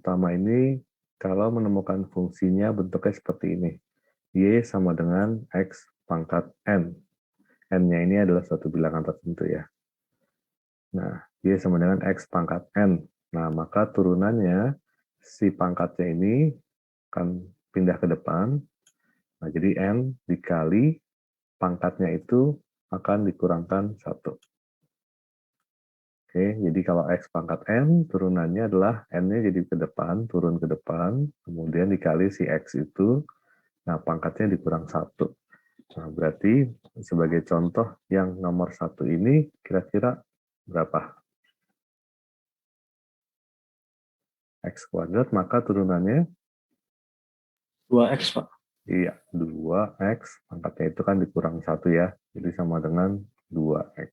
pertama ini, kalau menemukan fungsinya bentuknya seperti ini. Y sama dengan X pangkat N. N-nya ini adalah suatu bilangan tertentu ya. Nah, Y sama dengan X pangkat N. Nah, maka turunannya si pangkatnya ini akan pindah ke depan. Nah, jadi N dikali pangkatnya itu akan dikurangkan 1. Oke, jadi kalau X pangkat N, turunannya adalah N-nya jadi ke depan, turun ke depan, kemudian dikali si X itu, nah pangkatnya dikurang 1. Nah, berarti sebagai contoh yang nomor 1 ini kira-kira berapa? X kuadrat, maka turunannya 2X, Pak. iya, 2X, pangkatnya itu kan dikurang 1 ya, jadi sama dengan 2X.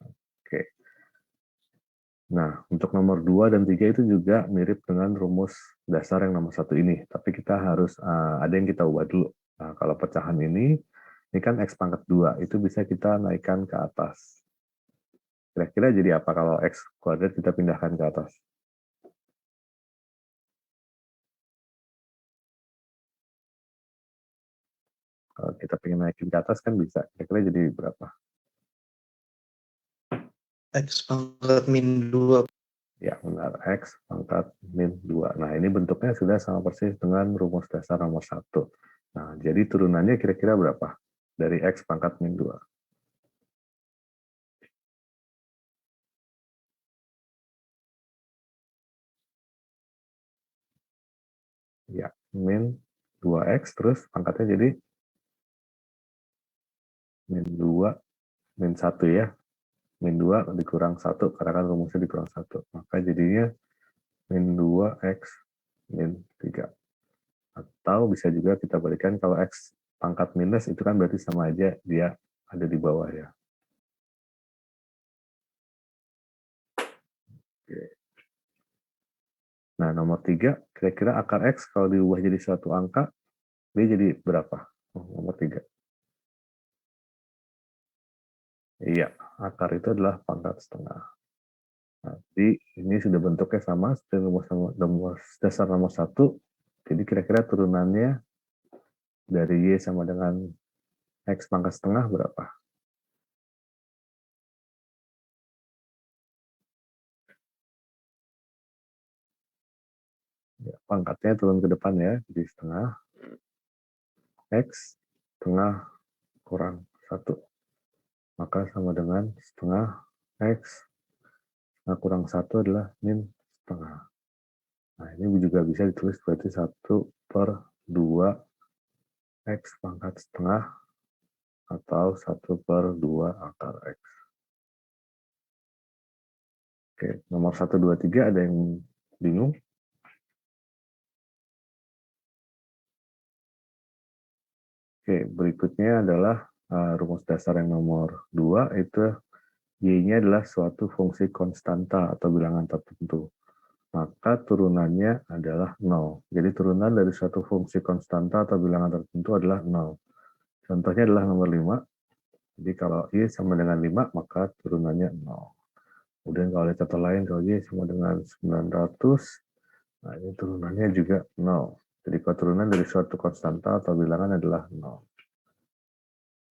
Oke. Nah, untuk nomor 2 dan 3 itu juga mirip dengan rumus dasar yang nomor 1 ini, tapi kita harus ada yang kita ubah dulu. Nah, kalau pecahan ini kan X pangkat 2, itu bisa kita naikkan ke atas. Kira-kira jadi apa kalau X kuadrat kita pindahkan ke atas? Kalau kita pengen naikin ke atas kan bisa. Kira-kira jadi berapa? X pangkat min 2. Ya, benar. X pangkat min 2. Nah, ini bentuknya sudah sama persis dengan rumus dasar nomor 1. Nah, jadi turunannya kira-kira berapa? Dari X pangkat min 2. Ya, min 2X, terus pangkatnya jadi min 2, min 1 ya. Min 2 dikurang 1, karena kan rumusnya dikurang 1. Maka jadinya min 2X min 3. Atau bisa juga kita balikan kalau X pangkat minus itu kan berarti sama aja dia ada di bawah ya. Oke. Nah, nomor 3, kira-kira akar X kalau diubah jadi suatu angka, dia jadi berapa? Oh, nomor 3. Iya, akar itu adalah pangkat setengah. Jadi ini sudah bentuknya sama seperti rumus dasar nomor 1. Jadi kira-kira turunannya dari Y sama dengan X pangkat setengah berapa? Ya, pangkatnya turun ke depan ya, jadi setengah. X setengah kurang 1. Maka sama dengan setengah X setengah kurang 1 adalah min setengah. Nah, ini juga bisa ditulis berarti 1/2 X pangkat setengah atau 1/2 akar X. Oke, nomor 1, 2, 3 ada yang bingung? Oke, berikutnya adalah rumus dasar yang nomor 2, itu Y-nya adalah suatu fungsi konstanta atau bilangan tertentu. Maka turunannya adalah 0. Jadi turunan dari suatu fungsi konstanta atau bilangan tertentu adalah 0. Contohnya adalah nomor 5. Jadi kalau Y sama dengan 5, maka turunannya 0. Kemudian kalau ada contoh lain, kalau Y sama dengan 900, nah ini turunannya juga 0. Jadi kalau turunan dari suatu konstanta atau bilangan adalah 0.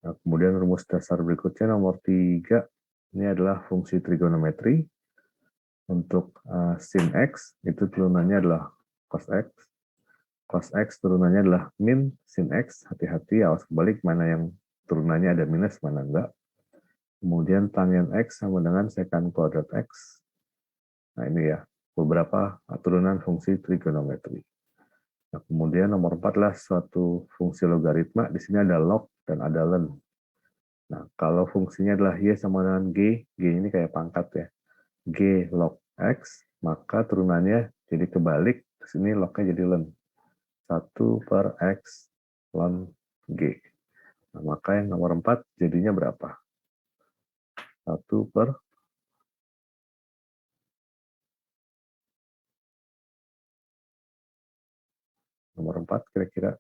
Nah, kemudian rumus dasar berikutnya nomor 3, ini adalah fungsi trigonometri. Untuk sin X, itu turunannya adalah cos X. Cos X turunannya adalah min sin X. Hati-hati, awas kebalik mana yang turunannya ada minus, mana enggak. Kemudian tangen X sama dengan secant kuadrat X. Nah ini ya, beberapa turunan fungsi trigonometri. Nah, kemudian nomor 4 adalah suatu fungsi logaritma. Di sini ada log dan ada len. Nah, kalau fungsinya adalah Y sama dengan G, G ini kayak pangkat ya. G log X, maka turunannya jadi kebalik. Di sini lognya jadi len. 1/X ln G. Nah, maka yang nomor 4 jadinya berapa? 1 per nomor 4 kira-kira.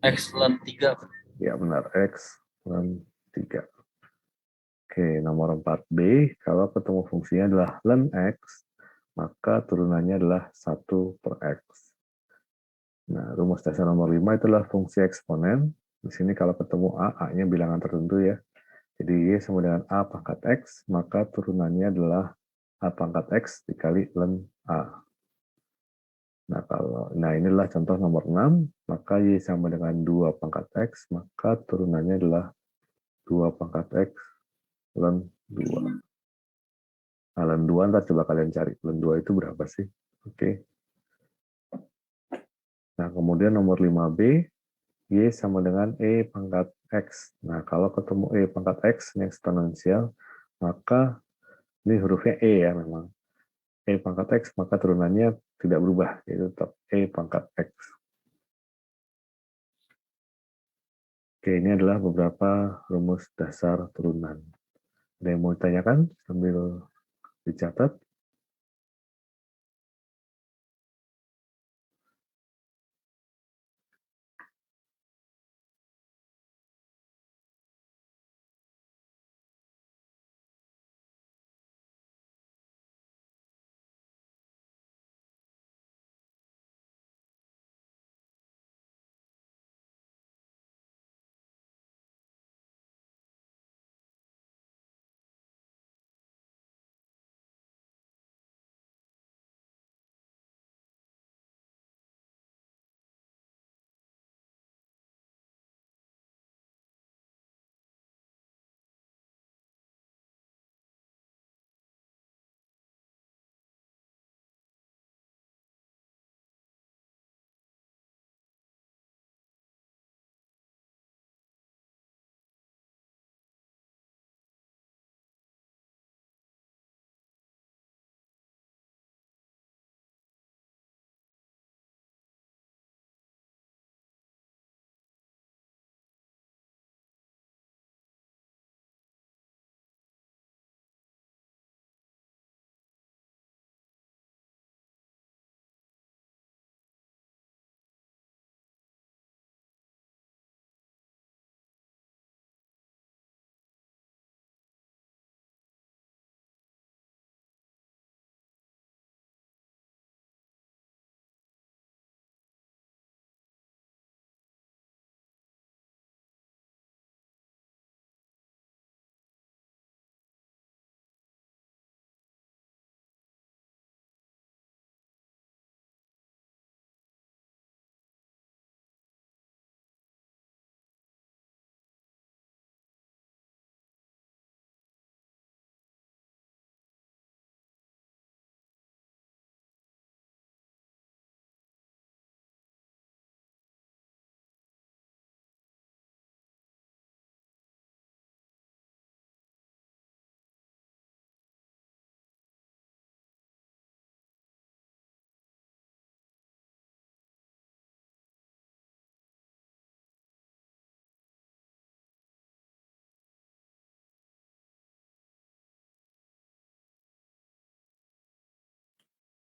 X ln 3. Ya benar, X ln 3. Oke, nomor 4B, kalau ketemu fungsinya adalah ln X, maka turunannya adalah 1 per X. Nah, rumus dasar nomor 5 itu adalah fungsi eksponen. Di sini kalau ketemu A-nya bilangan tertentu ya. Jadi Y sama dengan A pangkat X, maka turunannya adalah A pangkat X dikali ln A. Nah, inilah contoh nomor 6, maka Y sama dengan 2 pangkat X, maka turunannya adalah 2 pangkat X ln 2. Nah, ln 2 ntar coba kalian cari. Ln 2 itu berapa sih? Oke. Nah, kemudian nomor 5B, Y sama dengan E pangkat X. Nah, kalau ketemu E pangkat X, ini eksponensial, maka ini hurufnya E ya memang. E pangkat X, maka turunannya tidak berubah, yaitu tetap E pangkat X. Oke, ini adalah beberapa rumus dasar turunan. Ada yang mau ditanyakan sambil dicatat?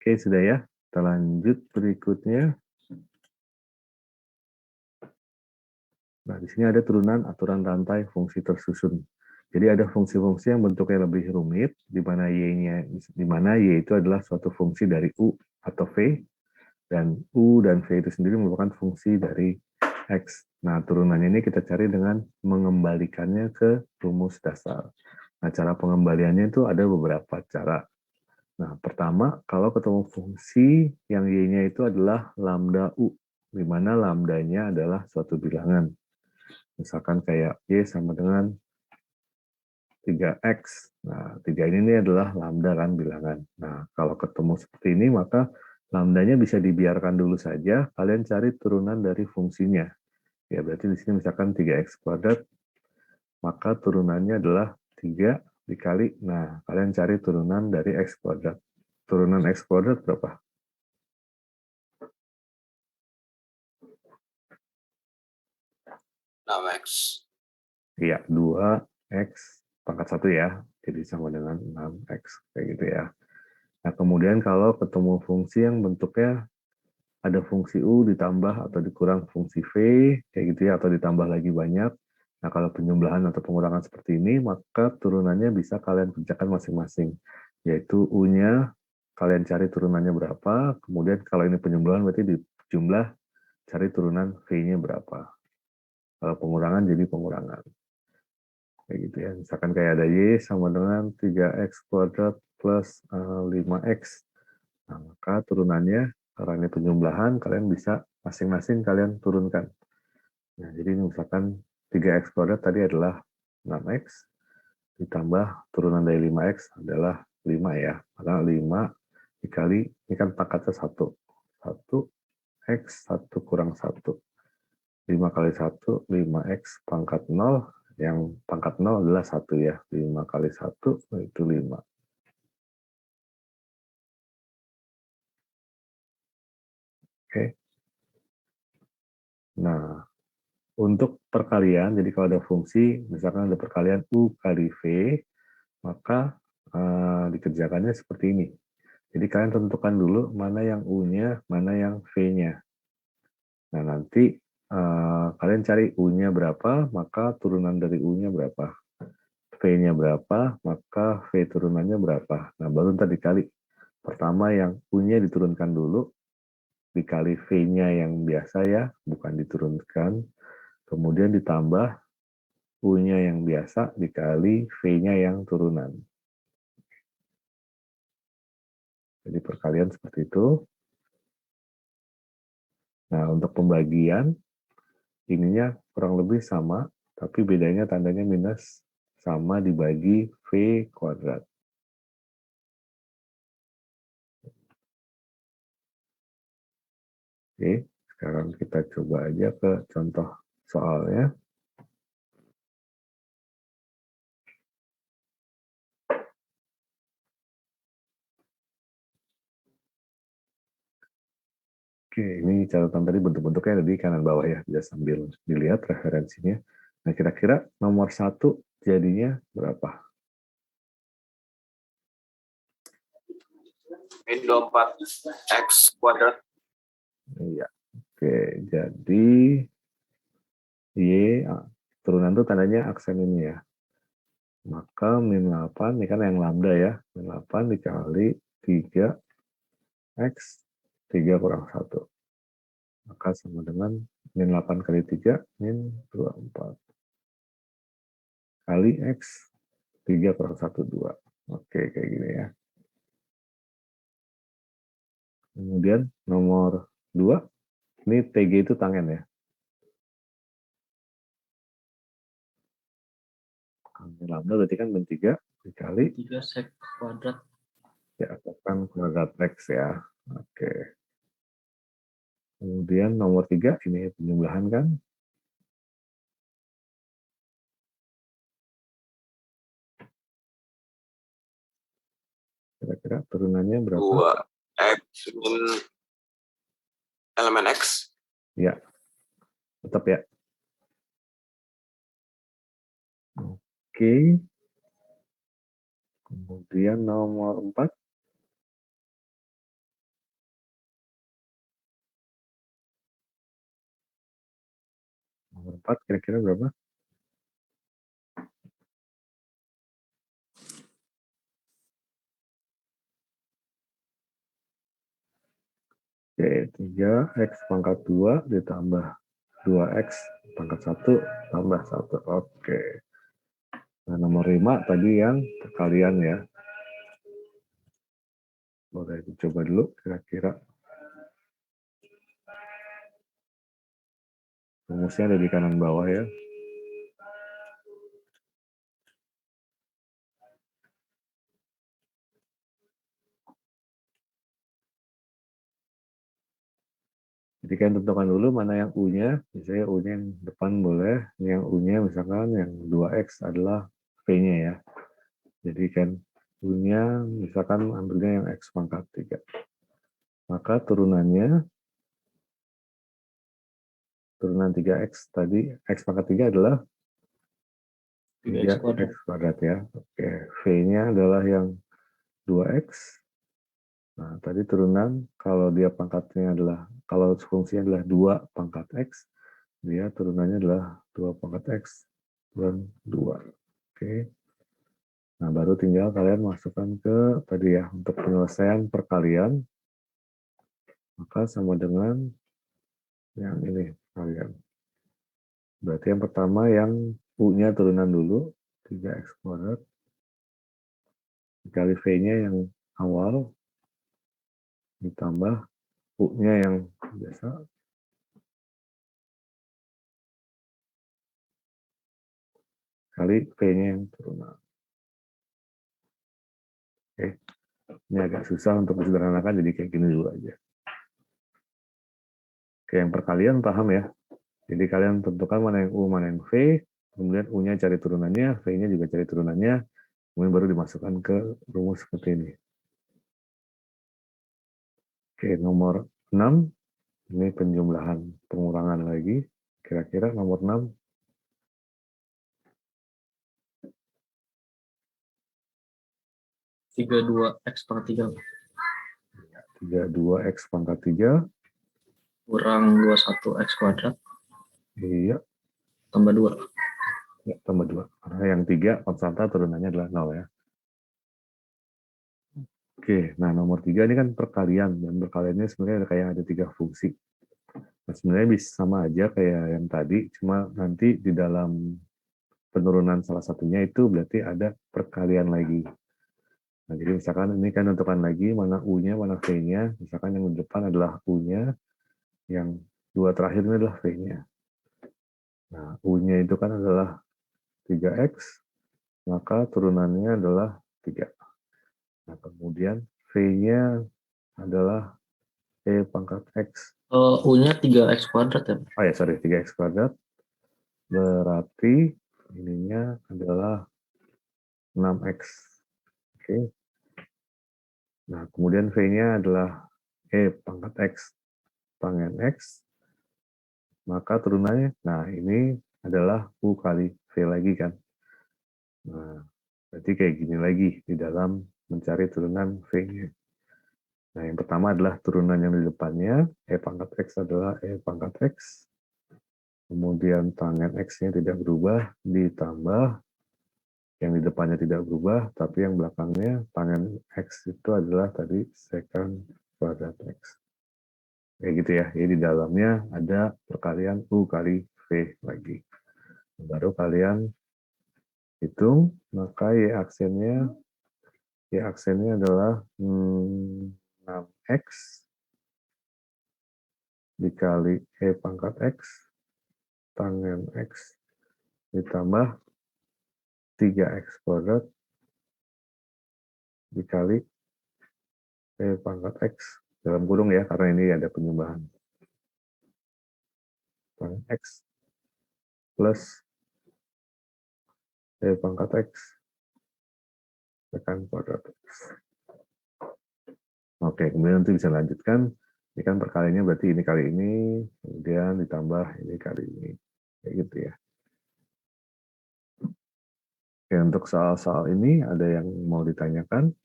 Oke, sudah ya. Kita lanjut berikutnya. Nah, di sini ada turunan aturan rantai fungsi tersusun. Jadi ada fungsi-fungsi yang bentuknya lebih rumit, di mana Y itu adalah suatu fungsi dari U atau V, dan U dan V itu sendiri merupakan fungsi dari X. Nah, turunannya ini kita cari dengan mengembalikannya ke rumus dasar. Nah, cara pengembaliannya itu ada beberapa cara. Nah, pertama, kalau ketemu fungsi yang Y-nya itu adalah lambda U, di mana lambdanya adalah suatu bilangan. Misalkan kayak Y sama dengan 3X. Nah, 3 ini adalah lambda kan bilangan. Nah, kalau ketemu seperti ini, maka lambdanya bisa dibiarkan dulu saja, kalian cari turunan dari fungsinya. Ya, berarti di sini misalkan 3X kuadrat, maka turunannya adalah 3 dikali, nah, kalian cari turunan dari X kuadrat. Turunan X kuadrat berapa? 6X. Iya, 2X pangkat 1 ya. Jadi sama dengan 6X. Kayak gitu ya. Nah, kemudian kalau ketemu fungsi yang bentuknya ada fungsi U ditambah atau dikurang fungsi V, kayak gitu ya, atau ditambah lagi banyak, Nah, kalau penjumlahan atau pengurangan seperti ini, maka turunannya bisa kalian kerjakan masing-masing. Yaitu U-nya, kalian cari turunannya berapa, kemudian kalau ini penjumlahan berarti di jumlah cari turunan V-nya berapa. Kalau pengurangan jadi pengurangan. Kayak gitu ya. Misalkan kayak ada Y sama dengan 3X kuadrat plus 5X. Nah, maka turunannya, karena ini penjumlahan, kalian bisa masing-masing kalian turunkan. Nah, jadi misalkan 3X kuadrat tadi adalah 6X, ditambah turunan dari 5X adalah 5 ya. Maka 5 dikali, ini kan pangkatnya 1. 1X, 1 kurang 1. 5 kali 1, 5X pangkat 0, yang pangkat 0 adalah 1 ya. 5 kali 1 itu 5. Oke. Nah, untuk perkalian, jadi kalau ada fungsi, misalkan ada perkalian U kali V, maka dikerjakannya seperti ini. Jadi kalian tentukan dulu mana yang U-nya, mana yang V-nya. Nah, nanti kalian cari U-nya berapa, maka turunan dari U-nya berapa. V-nya berapa, maka V turunannya berapa. Nah, baru ntar dikali. Pertama yang U-nya diturunkan dulu, dikali V-nya yang biasa ya, bukan diturunkan. Kemudian ditambah U-nya yang biasa dikali V-nya yang turunan. Jadi perkalian seperti itu. Nah, untuk pembagian, ininya kurang lebih sama, tapi bedanya tandanya minus sama dibagi V kuadrat. Oke, sekarang kita coba aja ke contoh soalnya. Oke, ini catatan tadi bentuk-bentuknya ada di kanan bawah ya, bisa sambil dilihat referensinya. Nah, kira-kira nomor 1 jadinya berapa? Min 24X kuadrat. Iya, oke, jadi Y, turunan itu tandanya aksen ini ya. Maka min 8, ini kan yang lambda ya, min 8 dikali 3X, 3 kurang 1. Maka sama dengan min 8 kali 3, min 24. Kali X, 3 kurang 1, 2. Oke, kayak gini ya. Kemudian nomor 2, ini TG itu tangen ya. Min lambda berarti kan min 3 dikali 3 sek kuadrat. ya, kan kuadrat X ya. Oke. Kemudian nomor 3, ini penjumlahan kan. Kira-kira turunannya berapa? 2X min elemen X. Ya, tetap ya. Oke. Kemudian nomor 4. Nomor 4 kira-kira berapa? Oke, 3X pangkat 2 ditambah 2X pangkat 1 tambah 1. Oke. Nah, nomor 5 tadi yang perkalian ya. Boleh dicoba dulu kira-kira. Rumusnya ada di kanan bawah ya. Jadi kalian tentukan dulu mana yang U-nya. Misalnya U-nya yang depan boleh. Yang U-nya misalkan yang 2X adalah V-nya ya. Jadi kan U-nya misalkan ambilnya yang X pangkat 3. Maka turunannya, turunan 3X tadi, X pangkat 3 adalah 3X kuadrat ya. Oke, V-nya adalah yang 2X. Nah, tadi turunan, kalau dia pangkatnya adalah, kalau fungsinya adalah 2 pangkat X, dia turunannya adalah 2 pangkat X. dan 2. Oke. Nah, baru tinggal kalian masukkan ke tadi ya, untuk penyelesaian perkalian, maka sama dengan yang ini kalian. Berarti yang pertama yang U-nya turunan dulu, 3x kuadrat, dikali V-nya yang awal, ditambah U-nya yang biasa, kali V-nya yang turunan. Oke, ini agak susah untuk disederhanakan, jadi kayak gini dulu aja. Oke, yang perkalian paham ya? Jadi kalian tentukan mana yang U, mana yang V, kemudian U-nya cari turunannya, V-nya juga cari turunannya, kemudian baru dimasukkan ke rumus seperti ini. Oke, nomor 6, ini penjumlahan pengurangan lagi. Kira-kira nomor 6, 32x pangkat 3 32x pangkat 3, kurang 21x kuadrat iya, tambah 2. ya, tambah 2. Karena yang 3 konstanta turunannya adalah 0 ya. Oke, nah nomor 3 ini kan perkalian, dan perkaliannya sebenarnya kayak ada 3 fungsi. Nah, sebenarnya bisa sama aja kayak yang tadi, cuma nanti di dalam penurunan salah satunya itu berarti ada perkalian lagi. Nah, jadi misalkan ini kan tentukan lagi mana U-nya, mana V-nya. Misalkan yang di depan adalah U-nya, yang 2 terakhir ini adalah V-nya. Nah, U-nya itu kan adalah 3X, maka turunannya adalah 3. Nah, kemudian V-nya adalah E pangkat X. U-nya 3x kuadrat ya. Oh ya, sorry, 3X kuadrat. Berarti ininya adalah 6X. Oke. Nah, kemudian V-nya adalah E pangkat X pangkat X. Maka turunannya, nah ini adalah U kali V lagi kan. Nah, berarti kayak gini lagi di dalam mencari turunan V-nya. Nah, yang pertama adalah turunan yang di depannya, E pangkat X adalah E pangkat X. Kemudian tangen X-nya tidak berubah, ditambah yang di depannya tidak berubah, tapi yang belakangnya tangen X itu adalah tadi secant kuadrat X. Kayak gitu ya, jadi di dalamnya ada perkalian U kali V lagi. Baru kalian hitung, maka Y aksennya adalah 6X dikali E pangkat X, tangen X, ditambah 3X kuadrat dikali E pangkat X, dalam kurung ya, karena ini ada penyumbahan. Tangen X plus E pangkat X tekan kuadrat X. Oke, kemudian nanti bisa lanjutkan. Ini kan perkaliannya berarti ini kali ini, kemudian ditambah ini kali ini. Kayak gitu ya. Oke, untuk soal-soal ini ada yang mau ditanyakan?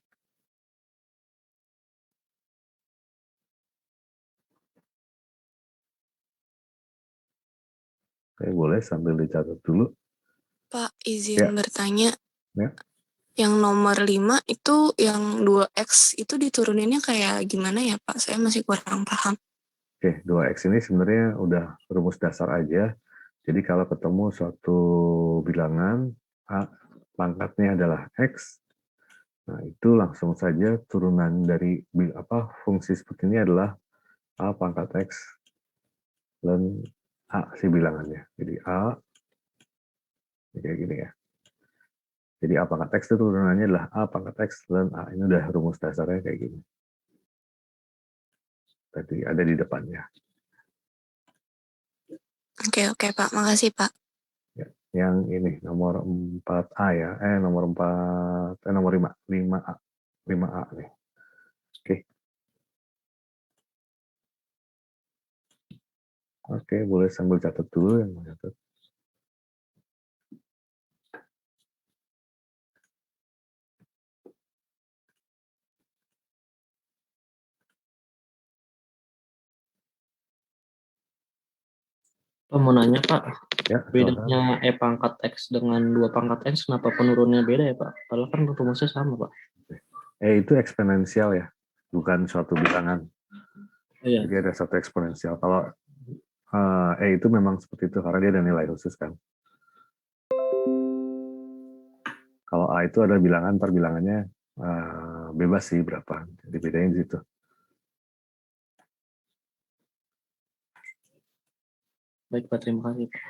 Oke, boleh sambil dicatat dulu. Pak, izin Ya. bertanya. Ya. Yang nomor 5 itu yang 2X itu dituruninnya kayak gimana ya Pak? Saya masih kurang paham. Oke, 2X ini sebenarnya udah rumus dasar aja. Jadi kalau ketemu suatu bilangan, A pangkatnya adalah X, nah itu langsung saja turunan dari fungsi seperti ini adalah A pangkat X dan A si bilangannya. Jadi A, kayak gini ya. Jadi A pangkat X itu turunannya adalah A pangkat X dan A. Ini udah rumus dasarnya kayak gini. Tadi ada di depannya. Oke Pak, makasih Pak. Ya. Yang ini nomor 4A ya. Nomor 5. 5A. 5A nih. Oke. Oke, boleh sambil catat dulu yang mau catat. Pak mau nanya Pak, Ya, silakan. bedanya E pangkat X dengan 2 pangkat X, kenapa penurunnya beda ya Pak? Padahal kan rumusnya sama Pak. Itu eksponensial ya, bukan suatu bilangan. Iya. Jadi ada satu eksponensial. Kalau itu memang seperti itu karena dia ada nilai khusus kan. Kalau A itu ada bilangan, ntar bilangannya bebas sih berapa. Jadi bedanya di situ. Baik Pak, terima kasih Pak.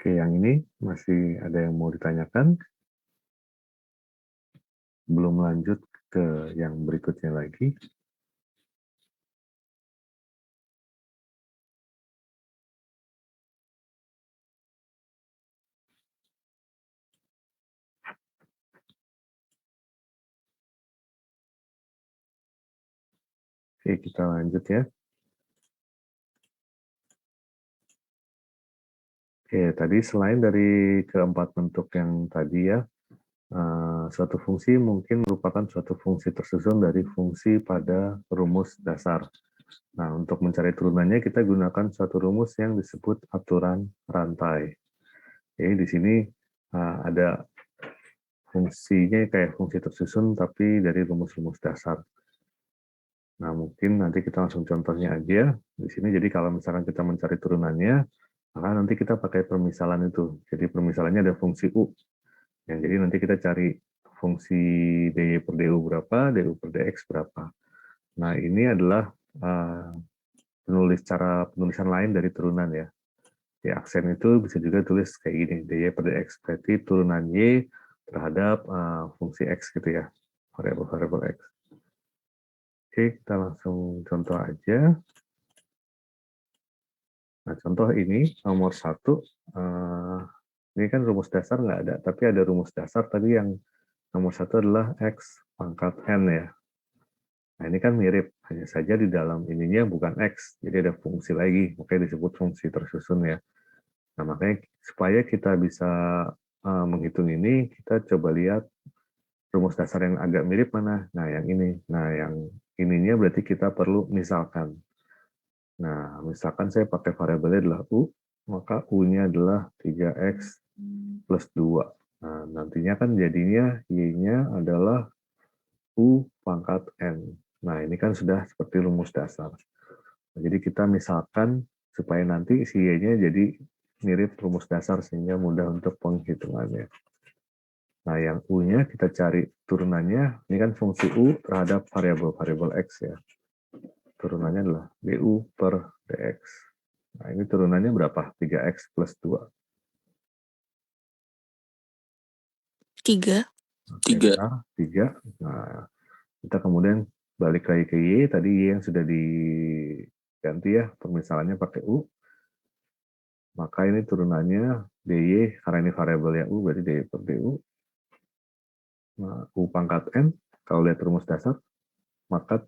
Oke, yang ini masih ada yang mau ditanyakan? Belum lanjut ke yang berikutnya lagi. Oke, kita lanjut ya. Oke, tadi selain dari keempat bentuk yang tadi ya, suatu fungsi mungkin merupakan suatu fungsi tersusun dari fungsi pada rumus dasar. Nah, untuk mencari turunannya kita gunakan suatu rumus yang disebut aturan rantai. Jadi di sini ada fungsinya kayak fungsi tersusun tapi dari rumus-rumus dasar. Nah, mungkin nanti kita langsung contohnya aja di sini. Jadi kalau misalkan kita mencari turunannya, maka nanti kita pakai permisalan itu. Jadi permisalannya ada fungsi U. Jadi nanti kita cari fungsi dy per du berapa, du per dx berapa. Nah, ini adalah cara penulisan lain dari turunan ya. Di aksen itu bisa juga tulis kayak gini, dy per dx berarti turunan y terhadap fungsi x gitu ya, variabel x. Oke, kita langsung contoh aja. Nah, contoh ini nomor 1, ini kan rumus dasar nggak ada, tapi ada rumus dasar tadi yang nomor 1 adalah x pangkat n ya. Nah, ini kan mirip, hanya saja di dalam ininya bukan x, jadi ada fungsi lagi, makanya disebut fungsi tersusun ya. Nah, makanya supaya kita bisa menghitung ini, kita coba lihat rumus dasar yang agak mirip mana. Nah, yang ini. Nah, yang ininya berarti kita perlu misalkan. Nah, misalkan saya pakai variabelnya adalah U, maka U-nya adalah 3X plus 2. Nah, nantinya kan jadinya Y-nya adalah U pangkat N. Nah, ini kan sudah seperti rumus dasar. Jadi kita misalkan supaya nanti si Y-nya jadi mirip rumus dasar sehingga mudah untuk penghitungannya. Nah, yang U-nya kita cari turunannya, ini kan fungsi U terhadap variabel X ya. Turunannya adalah du per dx. Nah, ini turunannya berapa? 3x plus 2. 3. Oke, benar, 3. Nah, kita kemudian balik lagi ke Y, tadi Y yang sudah diganti ya, permisalannya pakai U. Maka ini turunannya dy, karena ini variabelnya U, berarti dy per du. Nah, U pangkat N, kalau lihat rumus dasar, maka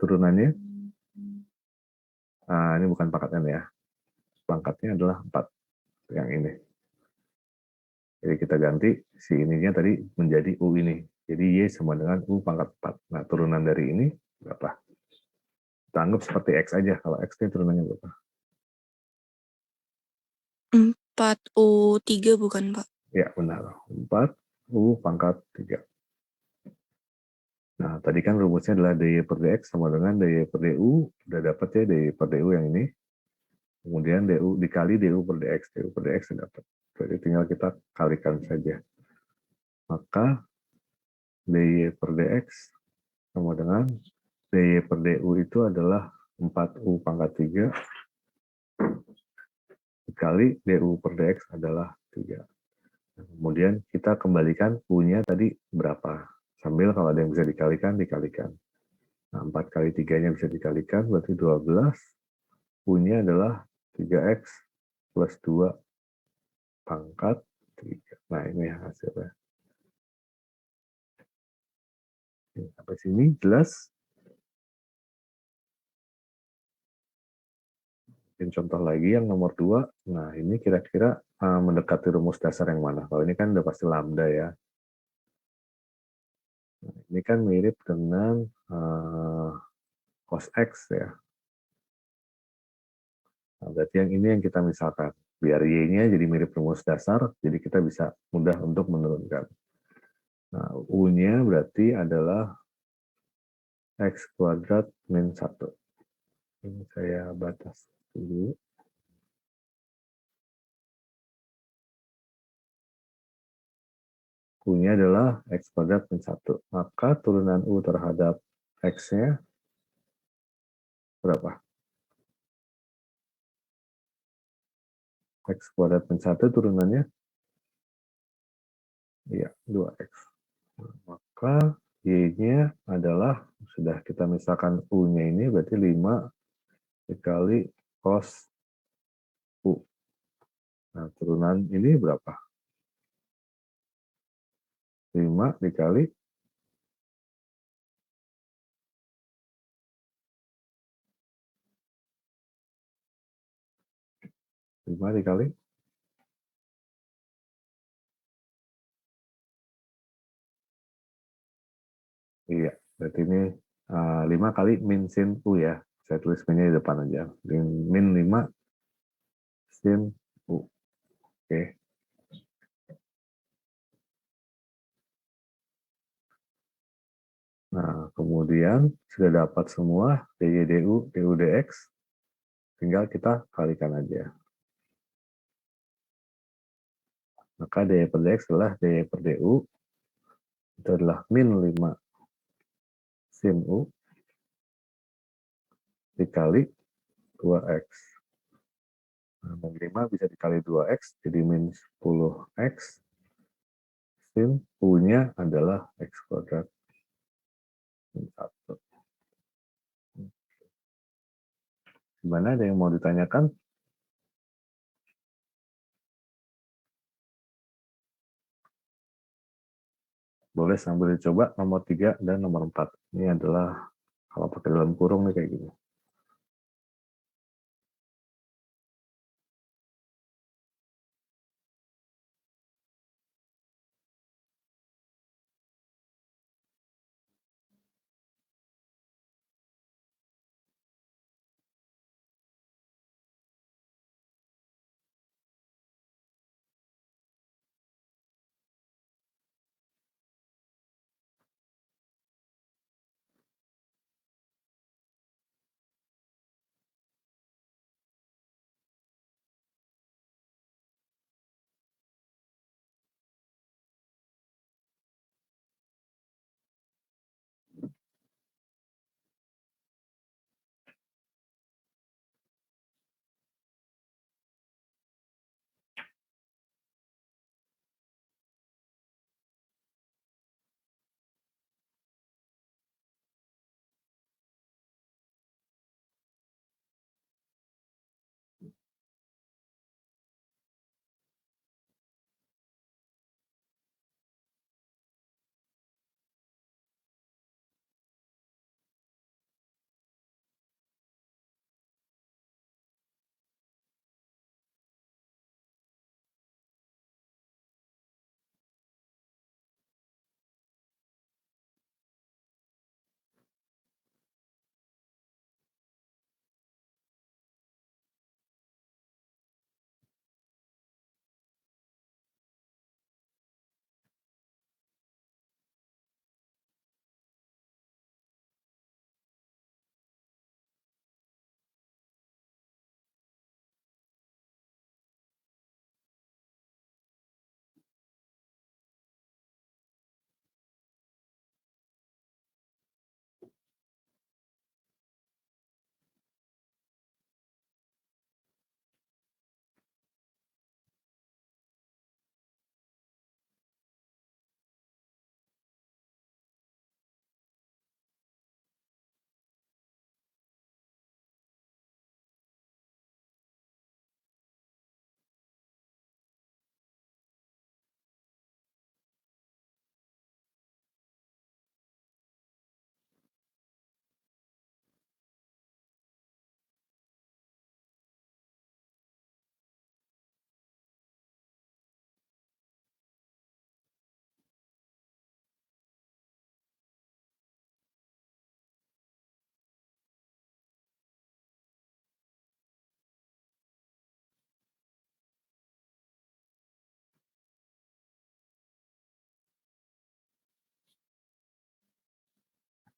turunannya, ini bukan pangkat N ya, pangkatnya adalah 4, yang ini. Jadi kita ganti si ininya tadi menjadi U ini. Jadi Y sama dengan U pangkat 4. Nah, turunan dari ini berapa? Kita anggap seperti X aja. Kalau X ini turunannya berapa? 4U3 bukan, Pak? Ya, benar. 4 U pangkat 3. Nah, tadi kan rumusnya adalah dy per dx sama dengan dy per du. Udah dapat ya dy per du yang ini. Kemudian du dikali du per dx. Du per dx sudah dapat. Jadi tinggal kita kalikan saja. Maka dy per dx sama dengan dy per du itu adalah 4u pangkat 3 dikali du per dx adalah 3. Kemudian kita kembalikan u-nya tadi berapa. Sambil kalau ada yang bisa dikalikan, dikalikan. Nah, 4 kali 3-nya bisa dikalikan, berarti 12. U-nya adalah 3x plus 2 pangkat 3. Nah, ini hasilnya. Sampai sini jelas? Contoh lagi yang nomor 2. Nah, ini kira-kira mendekati rumus dasar yang mana? Kalau ini kan udah pasti lambda ya. Nah, ini kan mirip dengan cos X ya. Nah, berarti yang ini yang kita misalkan. Biar Y-nya jadi mirip rumus dasar, jadi kita bisa mudah untuk menurunkan. Nah, U-nya berarti adalah X kuadrat min 1. Ini saya batas dulu. U-nya adalah X kuadrat min 1. Maka turunan U terhadap X-nya berapa? X kuadrat min 1 turunannya? Iya, 2X. Maka Y-nya adalah, sudah kita misalkan U-nya ini berarti 5 dikali cos U. Nah, turunan ini berapa? 5 dikali 5 dikali iya, berarti ini 5 kali min sin U ya. Saya tulis minnya di depan aja. Min 5 sin U. Oke. Nah, kemudian sudah dapat semua dy du, du dx. Tinggal kita kalikan aja. Maka dy per dx adalah dy per du. Itu adalah min 5 sin U dikali 2x. Nah, min 5 bisa dikali 2x, jadi min 10x. Sin U-nya adalah x kuadrat min 1. Gimana, ada yang mau ditanyakan? Boleh sambil dicoba nomor 3 dan nomor 4. Ini adalah kalau pakai dalam kurung nih kayak gini.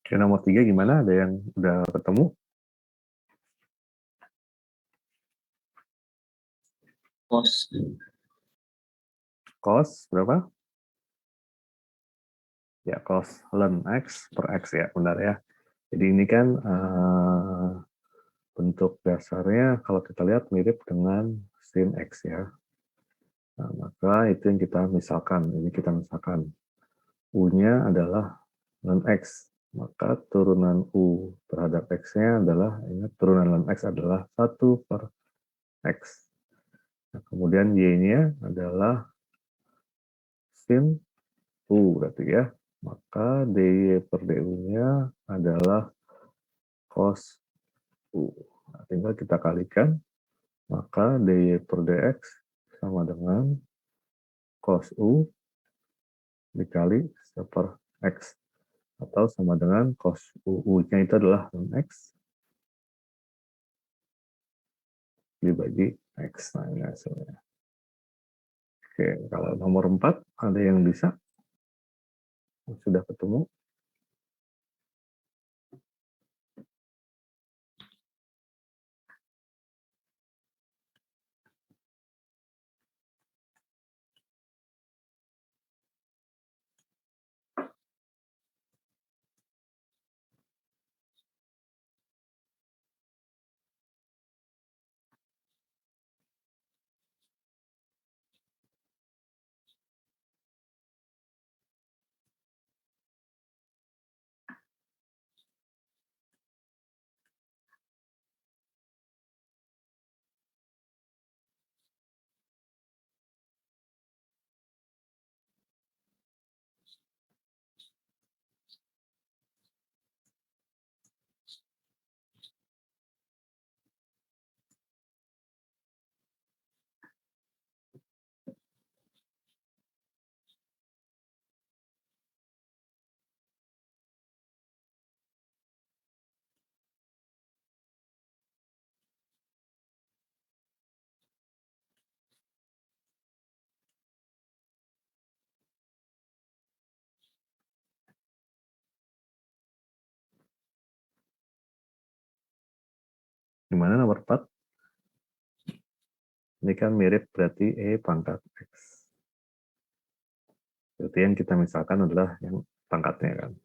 Oke, nomor 3 gimana? Ada yang udah ketemu? Cos. Cos berapa? Ya, cos ln X per X ya, benar ya. Jadi ini kan bentuk dasarnya kalau kita lihat mirip dengan sin X ya. Nah, maka itu yang kita misalkan. Ini kita misalkan. U-nya adalah ln X. Maka turunan U terhadap X-nya adalah, ingat turunan ln X adalah 1 per X. Nah, kemudian Y-nya adalah sin U berarti ya. Maka dy per du-nya adalah cos U. Nah, tinggal kita kalikan, maka dy per dx sama dengan cos U dikali per X. Atau sama dengan cos U-nya itu adalah ln X dibagi X. Nah, ini hasilnya. Oke, kalau nomor 4, ada yang bisa? Sudah ketemu? Gimana nomor 4? Ini kan mirip berarti E pangkat X. Berarti yang kita misalkan adalah yang pangkatnya kan.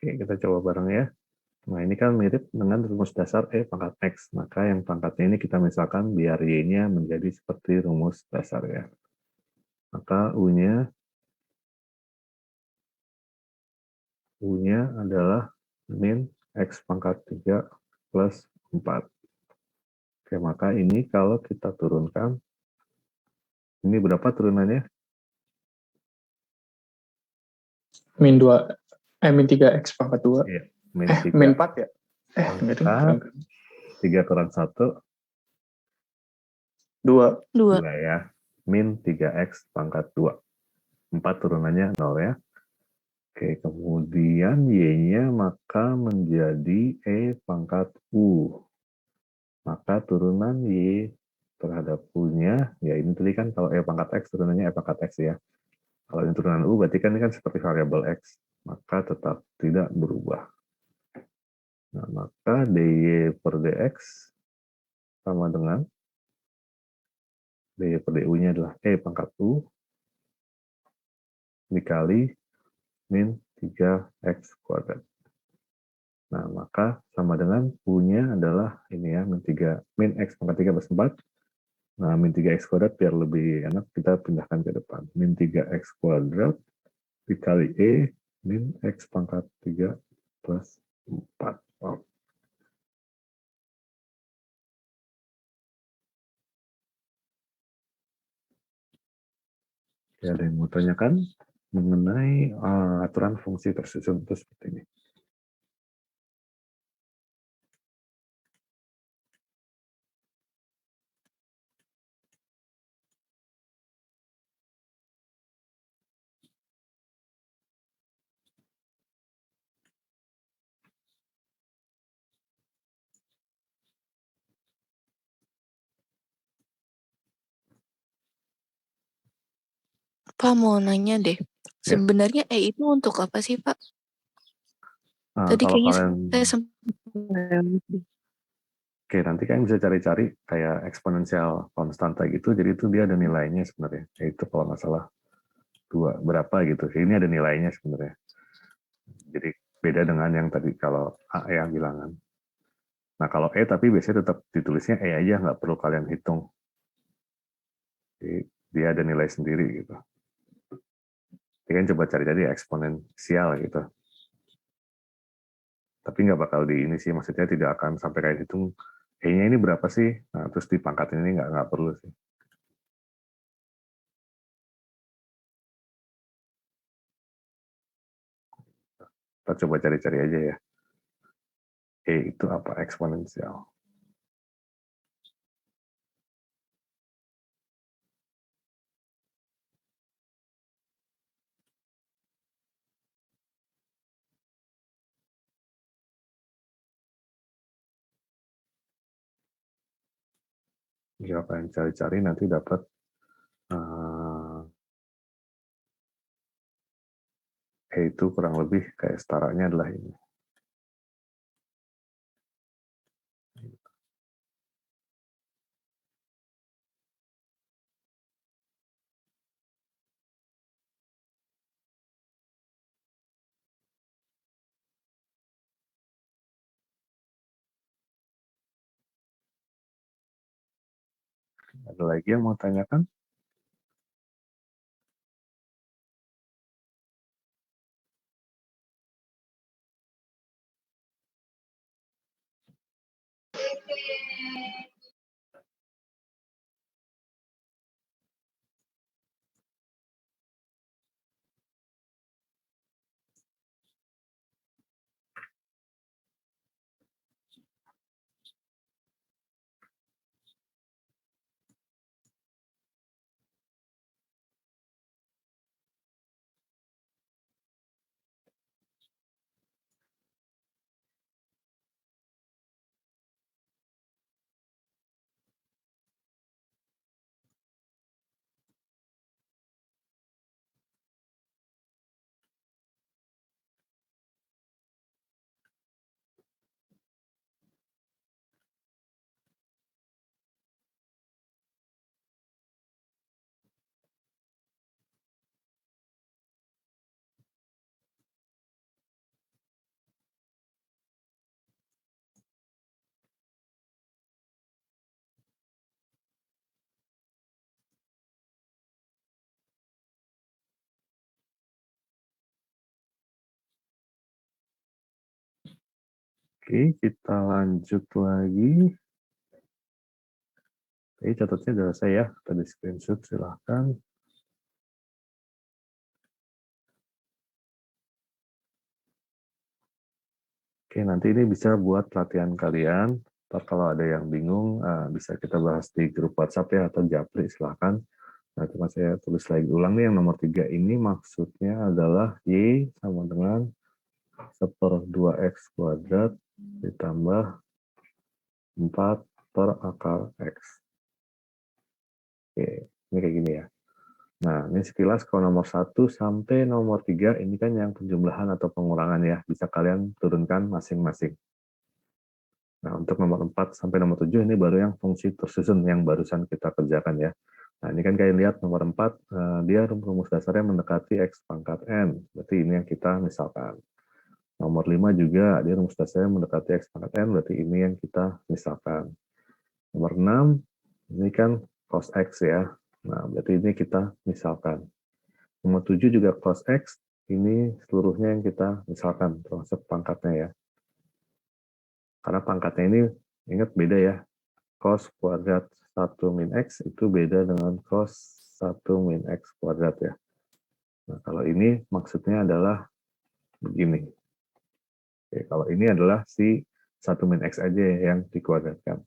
Oke, kita coba bareng ya. Nah, ini kan mirip dengan rumus dasar E pangkat X. Maka yang pangkatnya ini kita misalkan biar Y-nya menjadi seperti rumus dasar ya. Maka U-nya adalah min X pangkat 3 plus 4. Oke, maka ini kalau kita turunkan, ini berapa turunannya? Min 3x pangkat 2. Iya, min 3. Min 4 ya? Pangkat 3 kurang 1 2. 2. 2 ya. Min 3x pangkat 2. 4 turunannya 0 ya. Oke, kemudian y-nya maka menjadi e pangkat u. Maka turunan y terhadap u-nya, ya ini tadi kan kalau e pangkat x turunannya e pangkat x ya. Kalau ini turunan u berarti kan ini kan seperti variabel x, maka tetap tidak berubah. Nah, maka dy per dx sama dengan dy per du-nya adalah e pangkat u dikali min 3x kuadrat. Nah, maka sama dengan U-nya adalah ini ya, min x pangkat 3 plus 4. Nah, min 3x kuadrat biar lebih enak, kita pindahkan ke depan. Min 3x kuadrat dikali E, min x pangkat 3 plus 4. Wow. Ya, ada yang mau tanyakan mengenai aturan fungsi tersusun itu seperti ini. Pak mau nanya deh. Ya. Sebenarnya E itu untuk apa sih, Pak? Tadi Kalau kayaknya kalian saya sempat. Oke, nanti kalian bisa cari-cari kayak eksponensial konstanta gitu, jadi itu dia ada nilainya sebenarnya, yaitu kalau nggak salah 2 berapa gitu. Ini ada nilainya sebenarnya. Jadi beda dengan yang tadi kalau A ya bilangan. Nah kalau E tapi biasanya tetap ditulisnya E aja, nggak perlu kalian hitung. Jadi dia ada nilai sendiri gitu. Kalian coba cari tadi eksponensial gitu. Tapi nggak bakal di ini sih, maksudnya tidak akan sampai kalian hitung E-nya ini berapa sih? Nah, terus dipangkatin ini nggak perlu sih. Kita coba cari-cari aja ya. E itu apa? Eksponensial. Jika kalian cari-cari nanti dapat E itu kurang lebih kayak setaranya adalah ini. Ada lagi yang mau tanyakan? Oke, kita lanjut lagi. Oke, catatnya adalah saya. Tadi screenshot, silahkan. Oke, nanti ini bisa buat latihan kalian Ntar kalau ada yang bingung, bisa kita bahas di grup WhatsApp ya, atau Japri, silahkan. Nah, cuma saya tulis lagi ulang nih, yang nomor 3 ini maksudnya adalah Y sama dengan 1/2X kuadrat ditambah 4 per akar X. Oke, ini kayak gini ya. Nah, ini sekilas kalau nomor 1 sampai nomor 3 ini kan yang penjumlahan atau pengurangan ya. Bisa kalian turunkan masing-masing. Nah, untuk nomor 4 sampai nomor 7 ini baru yang fungsi tersusun yang barusan kita kerjakan ya. Nah, ini kan kalian lihat nomor 4, dia rumus dasarnya mendekati X pangkat N. Berarti ini yang kita misalkan. Nomor 5 juga, dia rumus dasarnya mendekati X pangkat N. Berarti ini yang kita misalkan. Nomor 6, ini kan cos X ya. Nah, berarti ini kita misalkan. Nomor 7 juga cos X, ini seluruhnya yang kita misalkan, termasuk pangkatnya ya. Karena pangkatnya ini, ingat beda ya. Cos kuadrat 1 min X itu beda dengan cos 1 min X kuadrat ya. Nah, kalau ini maksudnya adalah begini. Oke, kalau ini adalah si 1 min X aja yang dikuadratkan.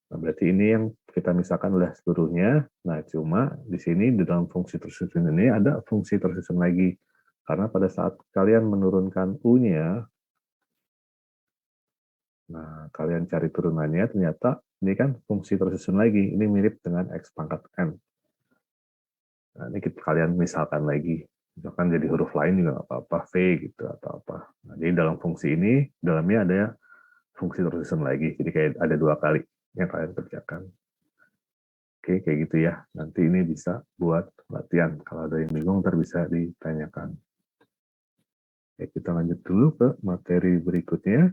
Nah, berarti ini yang kita misalkan adalah seluruhnya. Nah, cuma di sini di dalam fungsi tersusun ini ada fungsi tersusun lagi. Karena pada saat kalian menurunkan U-nya, nah, kalian cari turunannya, ternyata ini kan fungsi tersusun lagi. Ini mirip dengan X pangkat N. Nah, ini kalian misalkan lagi. Misalkan jadi huruf lain juga nggak apa-apa, V gitu, atau apa. Nah, jadi dalam fungsi ini, dalamnya ada fungsi tersusun lagi. Jadi kayak ada 2 kali yang kalian kerjakan. Oke, kayak gitu ya. Nanti ini bisa buat latihan. Kalau ada yang bingung, ntar bisa ditanyakan. Oke, kita lanjut dulu ke materi berikutnya.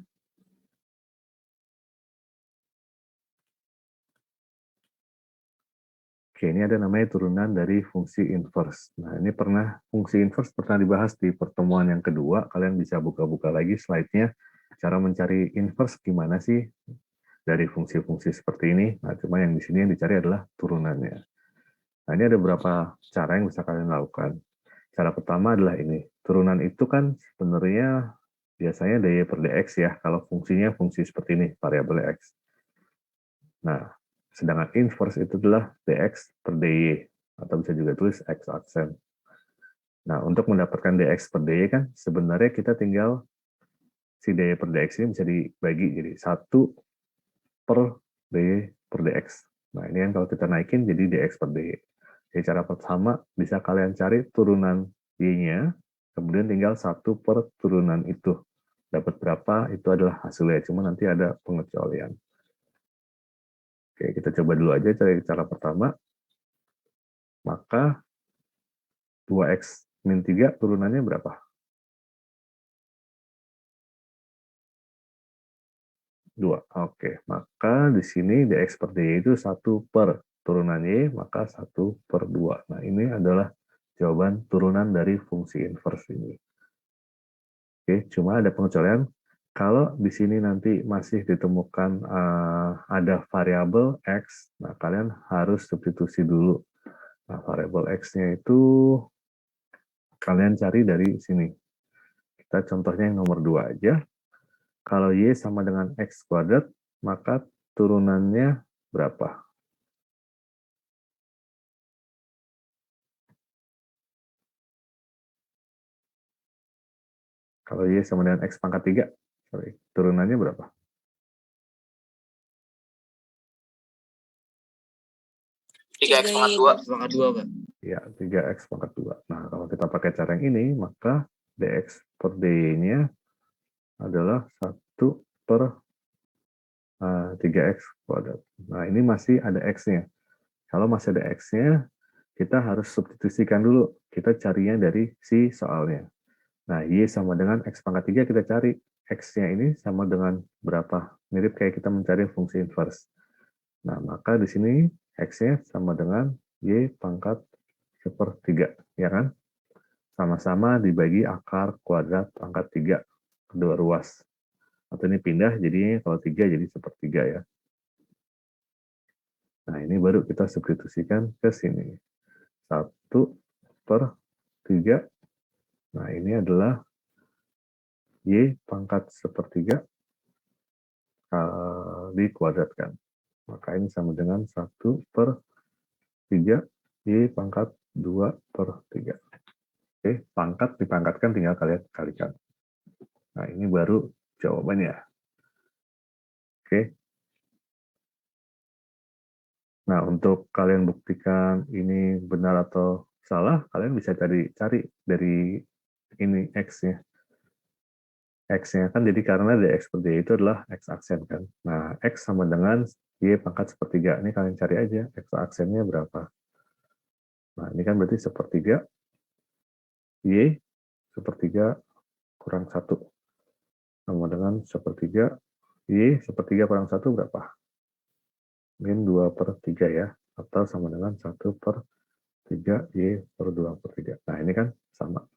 Oke, ini ada namanya turunan dari fungsi inverse. Nah, ini fungsi inverse pernah dibahas di pertemuan yang kedua. Kalian bisa buka-buka lagi slide-nya. Cara mencari inverse gimana sih dari fungsi-fungsi seperti ini. Nah, cuma yang di sini yang dicari adalah turunannya. Nah, ini ada beberapa cara yang bisa kalian lakukan. Cara pertama adalah ini. Turunan itu kan sebenarnya biasanya dy per dx ya. Kalau fungsinya fungsi seperti ini, variabel x. Nah, sedangkan inverse itu adalah dx per dy. Atau bisa juga tulis x aksen. Nah, untuk mendapatkan dx per dy kan sebenarnya kita tinggal si dy per dx ini bisa dibagi jadi 1 per dy per dx. Nah, ini yang kalau kita naikin jadi dx per dy. Jadi cara pertama bisa kalian cari turunan y-nya, kemudian tinggal 1 per turunan itu. Dapat berapa, itu adalah hasilnya. Cuma nanti ada pengecualian. Oke, kita coba dulu aja cari cara pertama. Maka 2x min 3 turunannya berapa? 2. Oke, maka di sini dx per dy itu 1 per turunan y, maka 1 per 2. Nah, ini adalah jawaban turunan dari fungsi inverse ini. Oke, cuma ada pengecualian. Kalau di sini nanti masih ditemukan ada variabel x, nah kalian harus substitusi dulu. Nah, variabel x-nya itu kalian cari dari sini. Kita contohnya yang nomor 2 aja. Kalau y sama dengan x kuadrat, maka turunannya berapa? Kalau y sama dengan x pangkat 3, turunannya berapa? Tiga X pangkat 2. Pangkat 2, Pak. Ya, 3x pangkat 2. Nah, kalau kita pakai cara yang ini, maka dx per dy-nya adalah 1 per 3x kuadrat. Nah, ini masih ada x-nya. Kalau masih ada x-nya, kita harus substitusikan dulu. Kita carinya dari si soalnya. Nah, y sama dengan x pangkat 3 kita cari. X-nya ini sama dengan berapa? Mirip kayak kita mencari fungsi inverse. Nah, maka di sini x-nya sama dengan y pangkat 1/3, ya kan? Sama-sama dibagi akar kuadrat pangkat 3 kedua ruas. Atau ini pindah, jadinya kalau 3 jadi 1/3 ya. Nah, ini baru kita substitusikan ke sini. 1 per 3. Nah, ini adalah y pangkat 1/3 dikuadratkan. Maka ini sama dengan 1/3 Y pangkat 2/3. Oke, pangkat dipangkatkan tinggal kalian kalikan. Nah, ini baru jawabannya. Oke. Nah, untuk kalian buktikan ini benar atau salah, kalian bisa cari dari ini X-nya. X-nya kan jadi karena dari X per Y itu adalah X aksen kan. Nah, X sama dengan Y pangkat 1/3. Ini kalian cari aja X aksennya berapa. Nah, ini kan berarti 1/3 Y 1/3 kurang 1 sama dengan 1/3 Y 1/3 kurang 1 berapa? Min 2/3 ya, atau sama dengan 1/3 Y per 2/3. Nah, ini kan sama.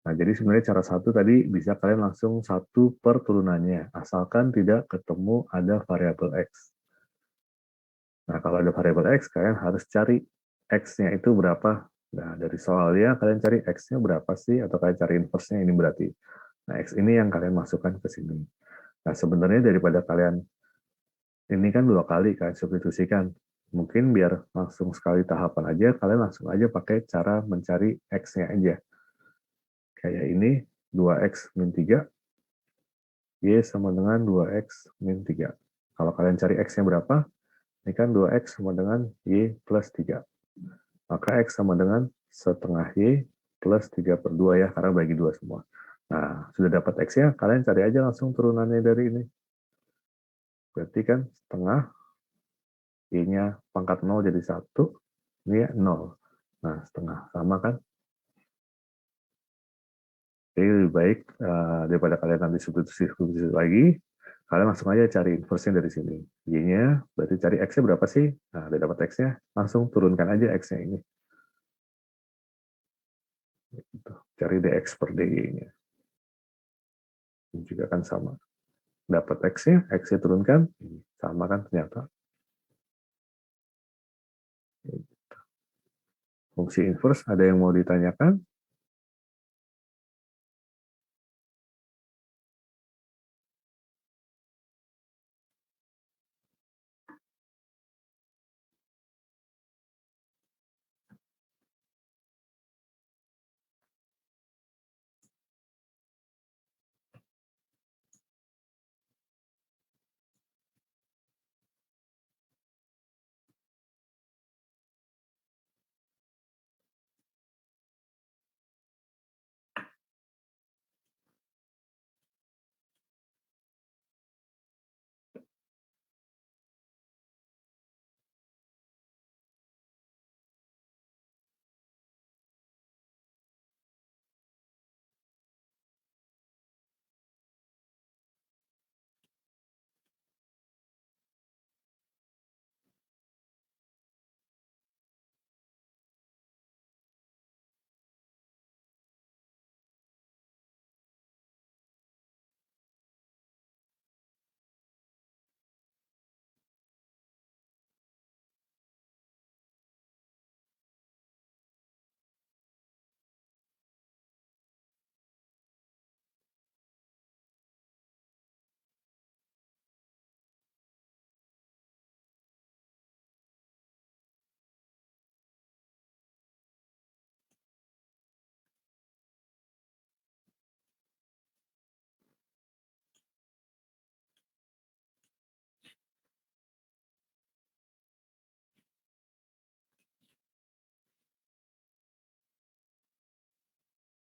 Nah, jadi sebenarnya cara satu tadi bisa kalian langsung 1 per turunannya, asalkan tidak ketemu ada variabel X. Nah, kalau ada variabel X, kalian harus cari X-nya itu berapa. Nah, dari soalnya kalian cari X-nya berapa sih, atau kalian cari inverse-nya ini berarti. Nah, X ini yang kalian masukkan ke sini. Nah, sebenarnya daripada kalian, ini kan 2 kali kalian substitusikan. Mungkin biar langsung sekali tahapan aja, kalian langsung aja pakai cara mencari X-nya aja. Kayak ini, 2X min 3, Y sama dengan 2X min 3. Kalau kalian cari X-nya berapa, ini kan 2X sama dengan Y plus 3. Maka X sama dengan setengah Y plus 3/2 ya, karena bagi 2 semua. Nah, sudah dapat X-nya, kalian cari aja langsung turunannya dari ini. Berarti kan setengah, Y-nya pangkat 0 jadi 1, ini ya 0. Nah, setengah, sama kan? Jadi lebih baik daripada kalian nanti substitusi lagi, kalian langsung aja cari inverse-nya dari sini. Y-nya, berarti cari X-nya berapa sih? Nah, udah dapat X-nya, langsung turunkan aja X-nya ini. Cari dx per dy-nya. Ini juga kan sama. Dapat X-nya, X-nya turunkan, sama kan ternyata. Fungsi inverse, ada yang mau ditanyakan?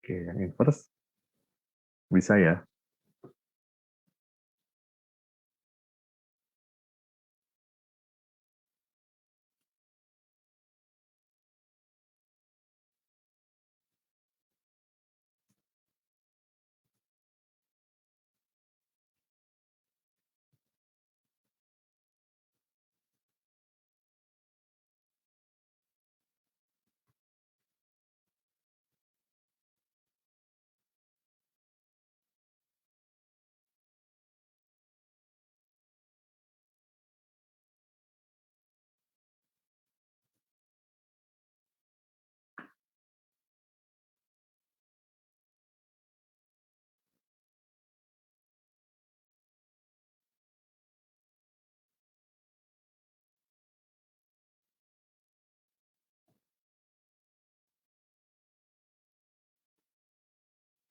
Oke, yang inverse bisa ya.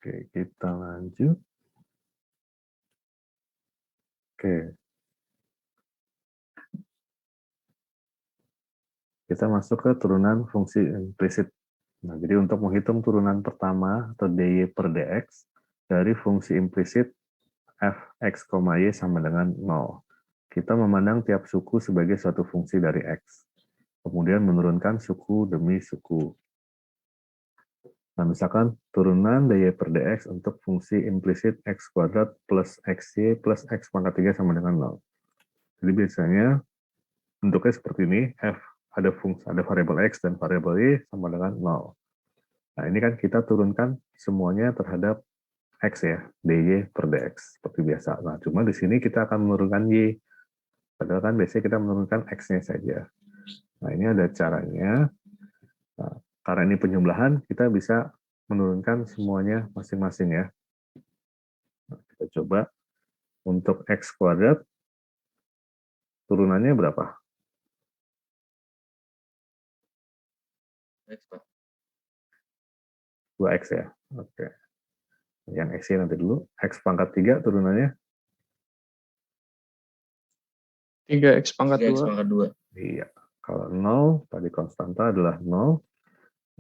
Oke, kita lanjut. Oke. Kita masuk ke turunan fungsi implisit. Nah, jadi untuk menghitung turunan pertama atau dy per dx dari fungsi implisit fx, y sama dengan 0. Kita memandang tiap suku sebagai suatu fungsi dari x. Kemudian menurunkan suku demi suku. Nah, misalkan turunan dy per dx untuk fungsi implisit x kuadrat plus xy plus x pangkat 3 sama dengan 0. Jadi biasanya bentuknya seperti ini, f ada variabel x dan variabel y sama dengan 0. Nah, ini kan kita turunkan semuanya terhadap x ya, dy per dx seperti biasa. Nah, cuma di sini kita akan menurunkan y. Padahal kan biasanya kita menurunkan x-nya saja. Nah, ini ada caranya. Nah, karena ini penjumlahan, kita bisa menurunkan semuanya masing-masing ya. Nah, kita coba untuk x kuadrat, turunannya berapa? X, Pak. 2x ya. Oke. Yang x nanti dulu. X pangkat 3 turunannya? 3x pangkat 3x 2. pangkat 2. Iya. Kalau 0, tadi konstanta adalah 0.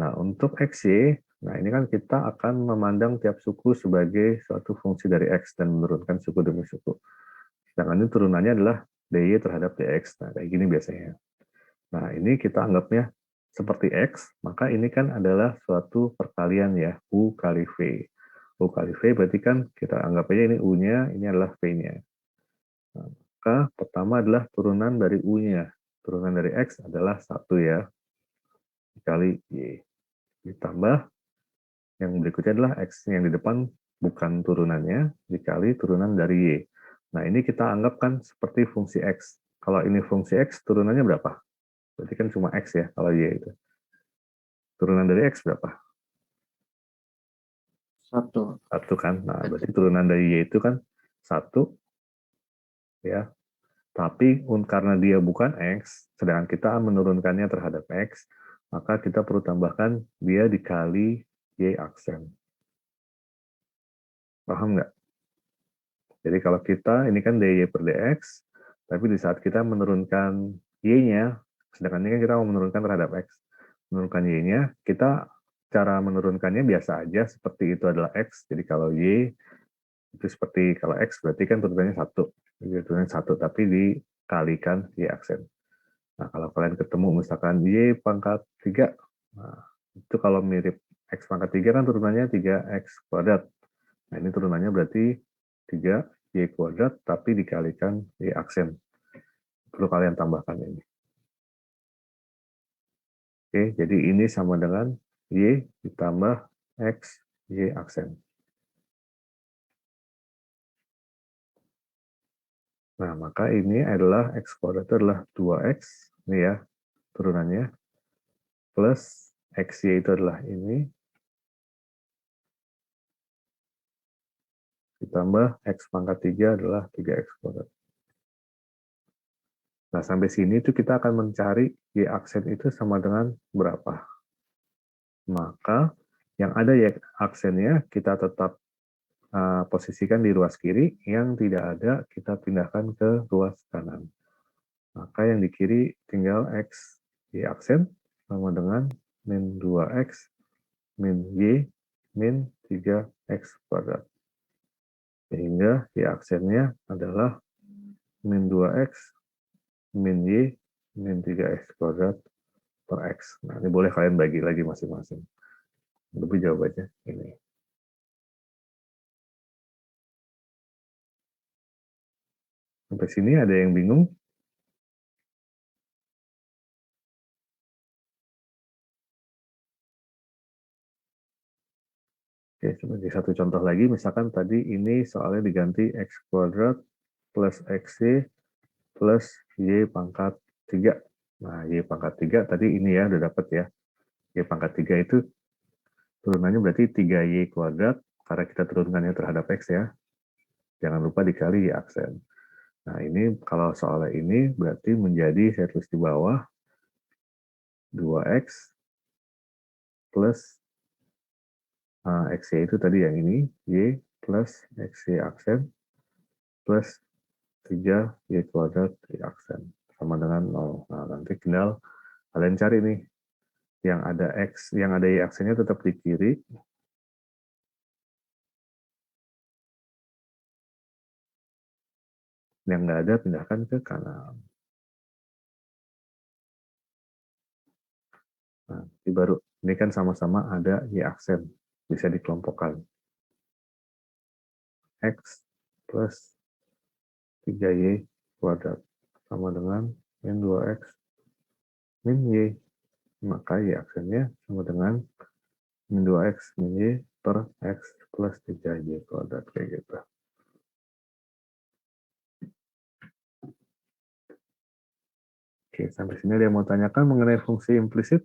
Nah, untuk xy, nah ini kan kita akan memandang tiap suku sebagai suatu fungsi dari x dan menurunkan suku demi suku. Sedangkan ini turunannya adalah dy terhadap dx. Nah, kayak gini biasanya. Nah, ini kita anggapnya seperti x, maka ini kan adalah suatu perkalian ya, u kali v. U kali v berarti kan kita anggap aja ini u-nya, ini adalah v-nya. Nah, maka pertama adalah turunan dari u-nya. Turunan dari x adalah 1 ya, dikali y. Ditambah, yang berikutnya adalah x yang di depan bukan turunannya, dikali turunan dari y. Nah, ini kita anggapkan seperti fungsi x. Kalau ini fungsi x, turunannya berapa? Berarti kan cuma x ya, kalau y itu. Turunan dari x berapa? 1. 1 kan. Nah, berarti turunan dari y itu kan 1. Ya. Tapi karena dia bukan x, sedangkan kita menurunkannya terhadap x, maka kita perlu tambahkan dia dikali y aksen. Paham nggak? Jadi kalau kita, ini kan dy per dx, tapi di saat kita menurunkan y-nya, sedangkan ini kan kita mau menurunkan terhadap x, menurunkan y-nya, kita cara menurunkannya biasa aja, seperti itu adalah x, jadi kalau y, itu seperti kalau x, berarti kan turunannya 1, jadi turunannya 1, tapi dikalikan y aksen. Nah, kalau kalian ketemu misalkan y pangkat 3, nah, itu kalau mirip x pangkat 3 kan turunannya 3x kuadrat. Nah, ini turunannya berarti 3y kuadrat, tapi dikalikan y aksen. Perlu kalian tambahkan ini. Oke, jadi ini sama dengan y ditambah x, y aksen. Nah, maka ini adalah x kuadrat itu adalah 2x, ini ya, turunannya, plus xy itu adalah ini, ditambah x pangkat 3 adalah 3x kuadrat. Nah, sampai sini itu kita akan mencari y aksen itu sama dengan berapa. Maka yang ada y aksennya kita tetap posisikan di ruas kiri, yang tidak ada kita pindahkan ke ruas kanan. Maka yang di kiri tinggal x y aksen sama dengan min 2x min y min 3x kuadrat. Sehingga y aksennya adalah min 2x min y min 3x kuadrat per x. Nah, ini boleh kalian bagi lagi masing-masing. Lebih jawabannya ini. Sampai sini ada yang bingung? Oke, sebagai satu contoh lagi, misalkan tadi ini soalnya diganti x kuadrat plus xy plus y pangkat 3. Nah, y pangkat 3 tadi ini ya, udah dapat ya. Y pangkat 3 itu turunannya berarti 3y kuadrat, karena kita turunkannya terhadap x ya. Jangan lupa dikali y aksen. Nah, ini kalau soalnya ini berarti menjadi, saya tulis di bawah, 2x plus X-Y itu tadi yang ini, Y plus X-Y aksen plus 3 Y kuadrat Y aksen sama dengan 0. Nah, nanti tinggal kalian cari nih, yang ada X, yang ada Y aksennya tetap di kiri, yang nggak ada pindahkan ke kanan. Nah, ini baru, ini kan sama-sama ada Y aksen, bisa dikelompokkan. X plus 3Y kuadrat sama dengan min 2X min Y. Maka Y aksennya sama dengan min 2X min Y per X plus 3Y kuadrat, kayak gitu. Oke, sampai sini ada yang mau tanyakan mengenai fungsi implisit?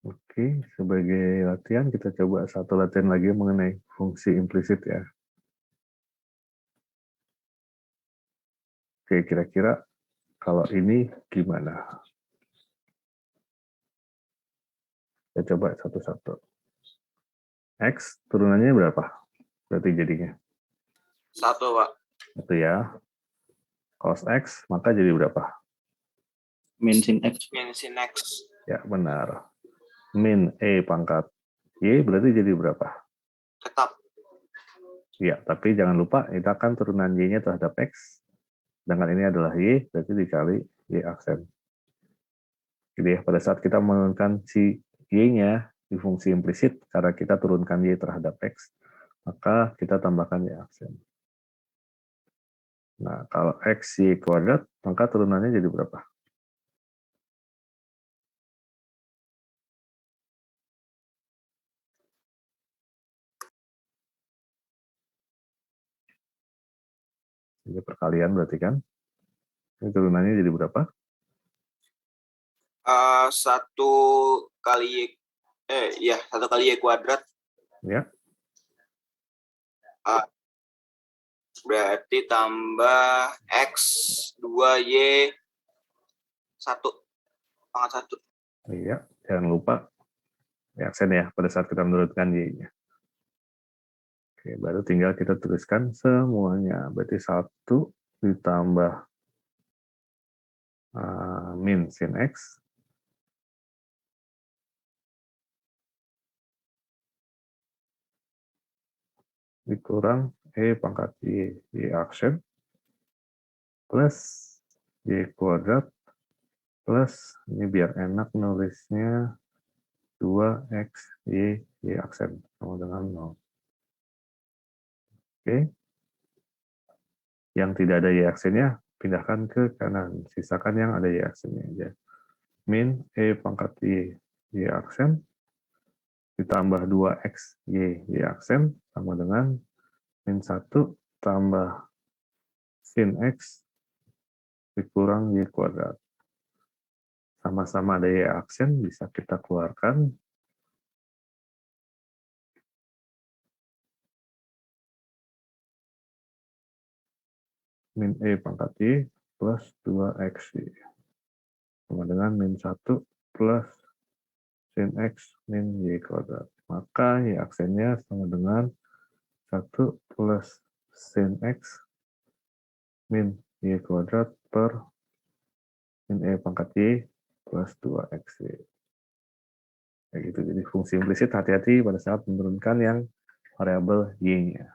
Oke, sebagai latihan kita coba satu latihan lagi mengenai fungsi implisit ya. Oke, kira-kira kalau ini gimana? Kita coba satu-satu. X turunannya berapa? Berarti jadinya 1, Pak. itu ya. Cos X maka jadi berapa? Min sin X. Min sin X. Ya, benar. Min E pangkat Y berarti jadi berapa? Tetap. Ya, tapi jangan lupa kita kan turunan Y-nya terhadap X. Sedangkan ini adalah Y, berarti dikali Y aksen. Jadi ya, pada saat kita menurunkan si Y-nya di fungsi implisit, cara kita turunkan Y terhadap X, maka kita tambahkan Y aksen. Nah, kalau X Y kuadrat, maka turunannya jadi berapa? Ini perkalian berarti kan? Ini turunannya jadi berapa? 1 kali Y, 1 kali Y kuadrat. Ya, Berarti tambah X 2Y 1 pangkat 1. iya. Jangan lupa Y aksen ya pada saat kita menurunkan Y-nya. Oke, baru tinggal kita tuliskan semuanya. Berarti 1 ditambah min sin X dikurang E pangkat Y aksen plus Y kuadrat plus, ini biar enak nulisnya, 2X, Y aksen, sama dengan 0. Oke. Yang tidak ada Y aksennya, pindahkan ke kanan. Sisakan yang ada Y aksennya aja. Min E pangkat Y aksen, ditambah 2X, Y aksen, sama dengan min 1 tambah sin X dikurang Y kuadrat. Sama-sama ada Y aksen, bisa kita keluarkan. Min E pangkat Y plus 2XY. Sama dengan min 1 plus sin X min Y kuadrat. Maka Y aksennya sama dengan 1 plus sin X min Y kuadrat per min E pangkat Y plus 2XY. Kayak gitu. Jadi fungsi implisit hati-hati pada saat menurunkan yang variabel Y-nya.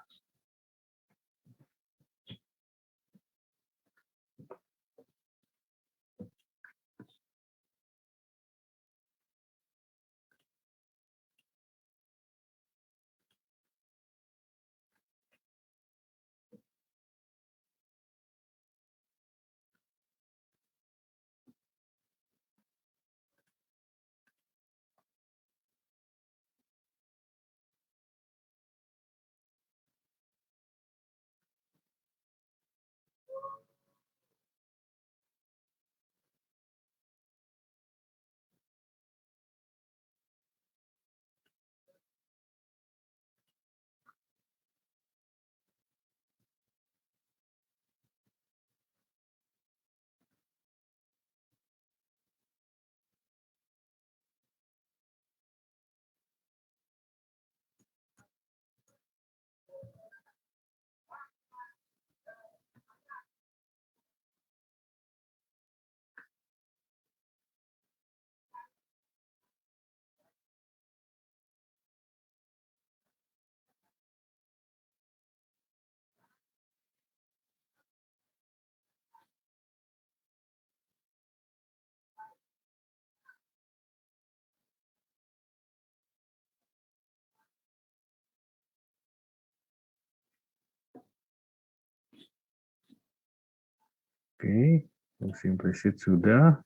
Oke, fungsi implisit sudah.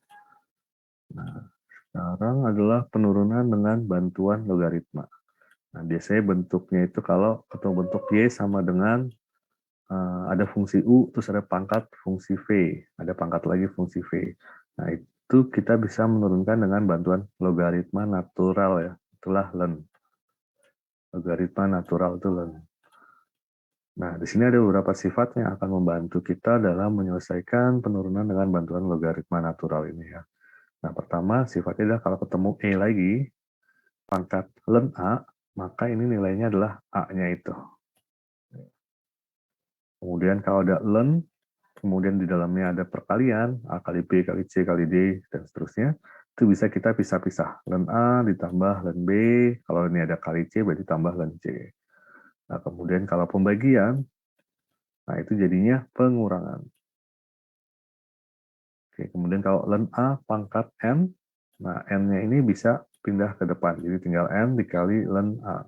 Nah, sekarang adalah penurunan dengan bantuan logaritma. Nah, biasanya bentuknya itu kalau ketemu bentuk Y sama dengan ada fungsi U, terus ada pangkat fungsi V, ada pangkat lagi fungsi V. Nah, itu kita bisa menurunkan dengan bantuan logaritma natural ya, itulah len. Logaritma natural itu len. Nah, di sini ada beberapa sifat yang akan membantu kita dalam menyelesaikan penurunan dengan bantuan logaritma natural ini ya. Nah, pertama sifatnya adalah kalau ketemu E lagi, pangkat len A, maka ini nilainya adalah A-nya itu. Kemudian kalau ada len, kemudian di dalamnya ada perkalian, A kali B kali C kali D, dan seterusnya, itu bisa kita pisah-pisah. Len A ditambah len B, kalau ini ada kali C berarti tambah len C. Nah, kemudian kalau pembagian, nah itu jadinya pengurangan. Oke, kemudian kalau len A pangkat N, nah N-nya ini bisa pindah ke depan, jadi tinggal N dikali len A.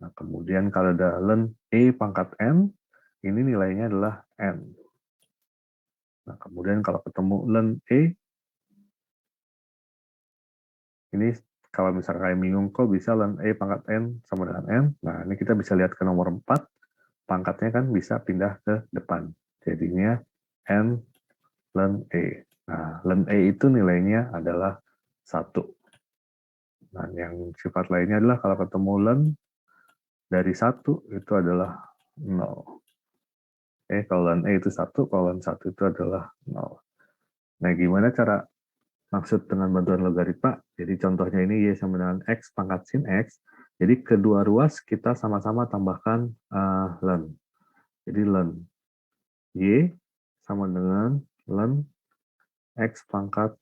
Nah, kemudian kalau ada len E pangkat N, ini nilainya adalah N. Nah, kemudian kalau ketemu len E, ini kalau misalnya kalian bingung, kok bisa len E pangkat N sama dengan N? Nah, ini kita bisa lihat ke nomor 4, pangkatnya kan bisa pindah ke depan. Jadinya N len E. Nah, len E itu nilainya adalah 1. Nah, yang sifat lainnya adalah kalau ketemu len dari 1 itu adalah 0. Kalau len E itu 1, kalau len 1 itu adalah 0. Nah, gimana cara maksud dengan bantuan logaritma? Jadi contohnya ini Y sama dengan X pangkat sin X. Jadi kedua ruas kita sama-sama tambahkan len. Jadi len Y sama dengan len X pangkat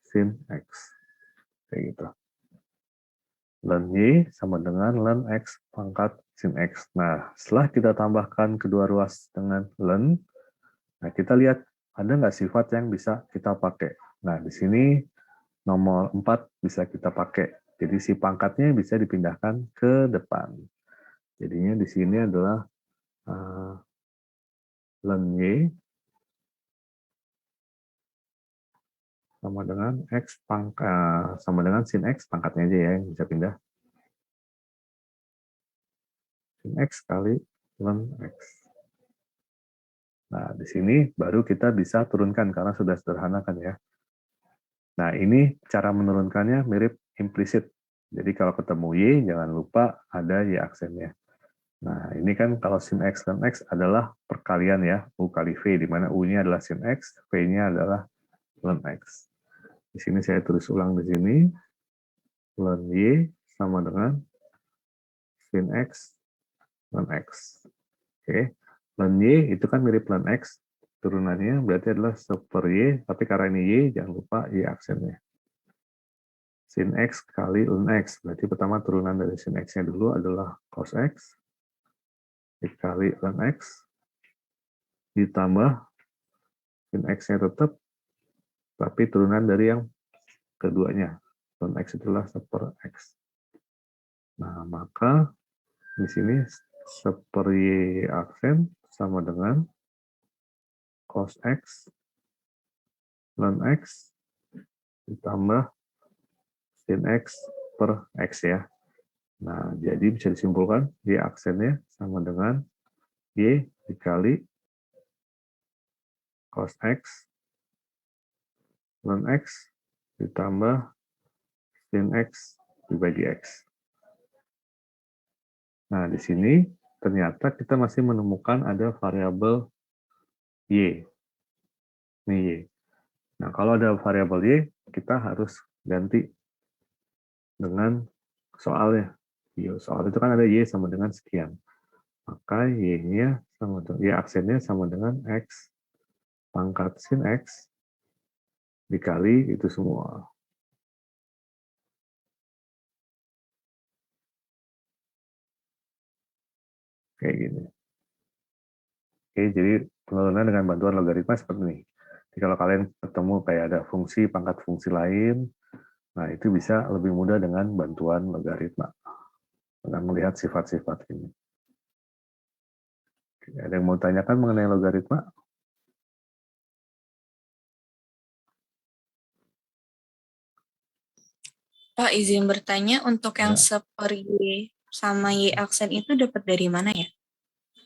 sin X. Kayak gitu. Len Y sama dengan len X pangkat sin X. Nah, setelah kita tambahkan kedua ruas dengan len, Nah, kita lihat ada nggak sifat yang bisa kita pakai. Nah, di sini nomor 4 bisa kita pakai. Jadi si pangkatnya bisa dipindahkan ke depan. Jadinya di sini adalah len Y sama dengan X sama dengan sin X, pangkatnya aja ya yang bisa pindah. Sin X kali len X. Nah, di sini baru kita bisa turunkan karena sudah sederhana kan ya. Nah, ini cara menurunkannya mirip implisit. Jadi kalau ketemu Y, jangan lupa ada Y aksennya. Nah, ini kan kalau sin X dan X adalah perkalian ya, U kali V, di mana U-nya adalah sin X, V-nya adalah len X. Di sini saya tulis ulang di sini, len Y sama dengan sin X, len X. Oke, len Y itu kan mirip len X, turunannya berarti adalah seper Y, tapi karena ini Y, jangan lupa Y aksennya. Sin X kali len X, berarti pertama turunan dari sin X-nya dulu adalah cos X, dikali len X, ditambah sin X-nya tetap, tapi turunan dari yang keduanya. Len X itulah seper X. Nah, maka di sini seper Y aksen sama dengan cos X len X ditambah sin X per X ya. Nah, jadi bisa disimpulkan Y aksennya sama dengan Y dikali cos X len X ditambah sin X dibagi X. Nah, di sini ternyata kita masih menemukan ada variabel Y. Ini Y. Nah, kalau ada variabel Y, kita harus ganti dengan soalnya. Soal itu kan ada Y sama dengan sekian. Maka Y-nya sama dengan, Y aksennya sama dengan X pangkat sin X dikali itu semua. Kayak gini. Oke, jadi penurunan dengan bantuan logaritma seperti ini. Jadi kalau kalian ketemu kayak ada fungsi, pangkat fungsi lain, nah itu bisa lebih mudah dengan bantuan logaritma. Dengan melihat sifat-sifat ini. Oke, ada yang mau tanyakan mengenai logaritma? Pak, izin bertanya, untuk yang Ya. seper Y sama Y aksen itu dapat dari mana ya?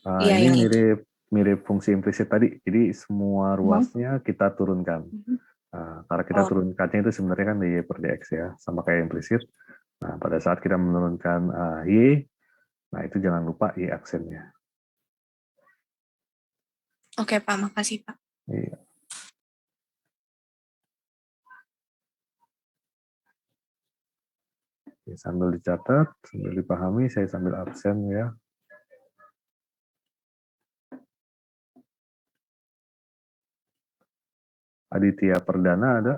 Nah, Iya, ini yang itu. mirip fungsi implisit tadi. Jadi semua ruasnya kita turunkan. Nah, karena kita Oh, turunkannya itu sebenarnya kan Y per dx ya, sama kayak implisit. Nah, pada saat kita menurunkan Y, nah itu jangan lupa Y aksennya. oke Pak, makasih Pak. Iya. Oke, sambil dicatat, sambil dipahami, saya sambil absen ya. Aditya Perdana ada?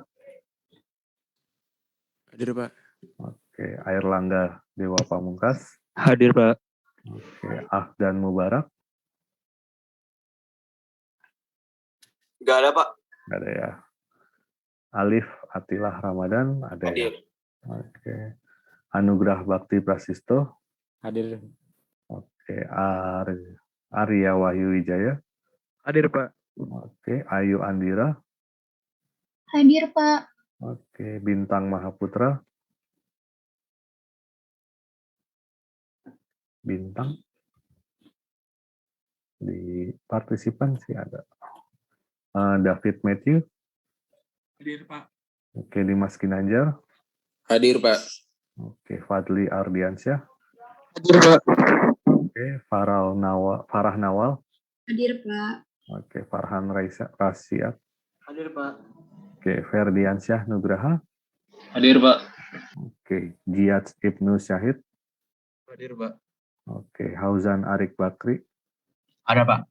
Hadir, Pak. Oke, Airlangga Dewa Pamungkas. Hadir, Pak. Oke, Afdan Mubarak. Nggak ada, Pak. Nggak ada ya. Alif Atilah Ramadan ada ya. Hadir. Oke. Anugrah Bakti Prasisto. Hadir. Oke. Arya Wahyu Wijaya. Hadir, Pak. Oke. Ayu Andira. Hadir, Pak. Oke. Bintang Mahaputra. Bintang. Di partisipan sih ada. David Matthew. Hadir, Pak. Oke. Dimas Kinanjar. Hadir, Pak. Oke. Fadli Ardiansyah. Hadir, Pak. Oke. Farah Nawal. Hadir, Pak. Oke. Farhan Rasiat. Hadir, Pak. Oke. Ferdiansyah Nugraha. Hadir, Pak. Oke. Jiyad Ibnu Syahid. Hadir, Pak. Oke. Hauzan Arik Bakri. Ada, Pak.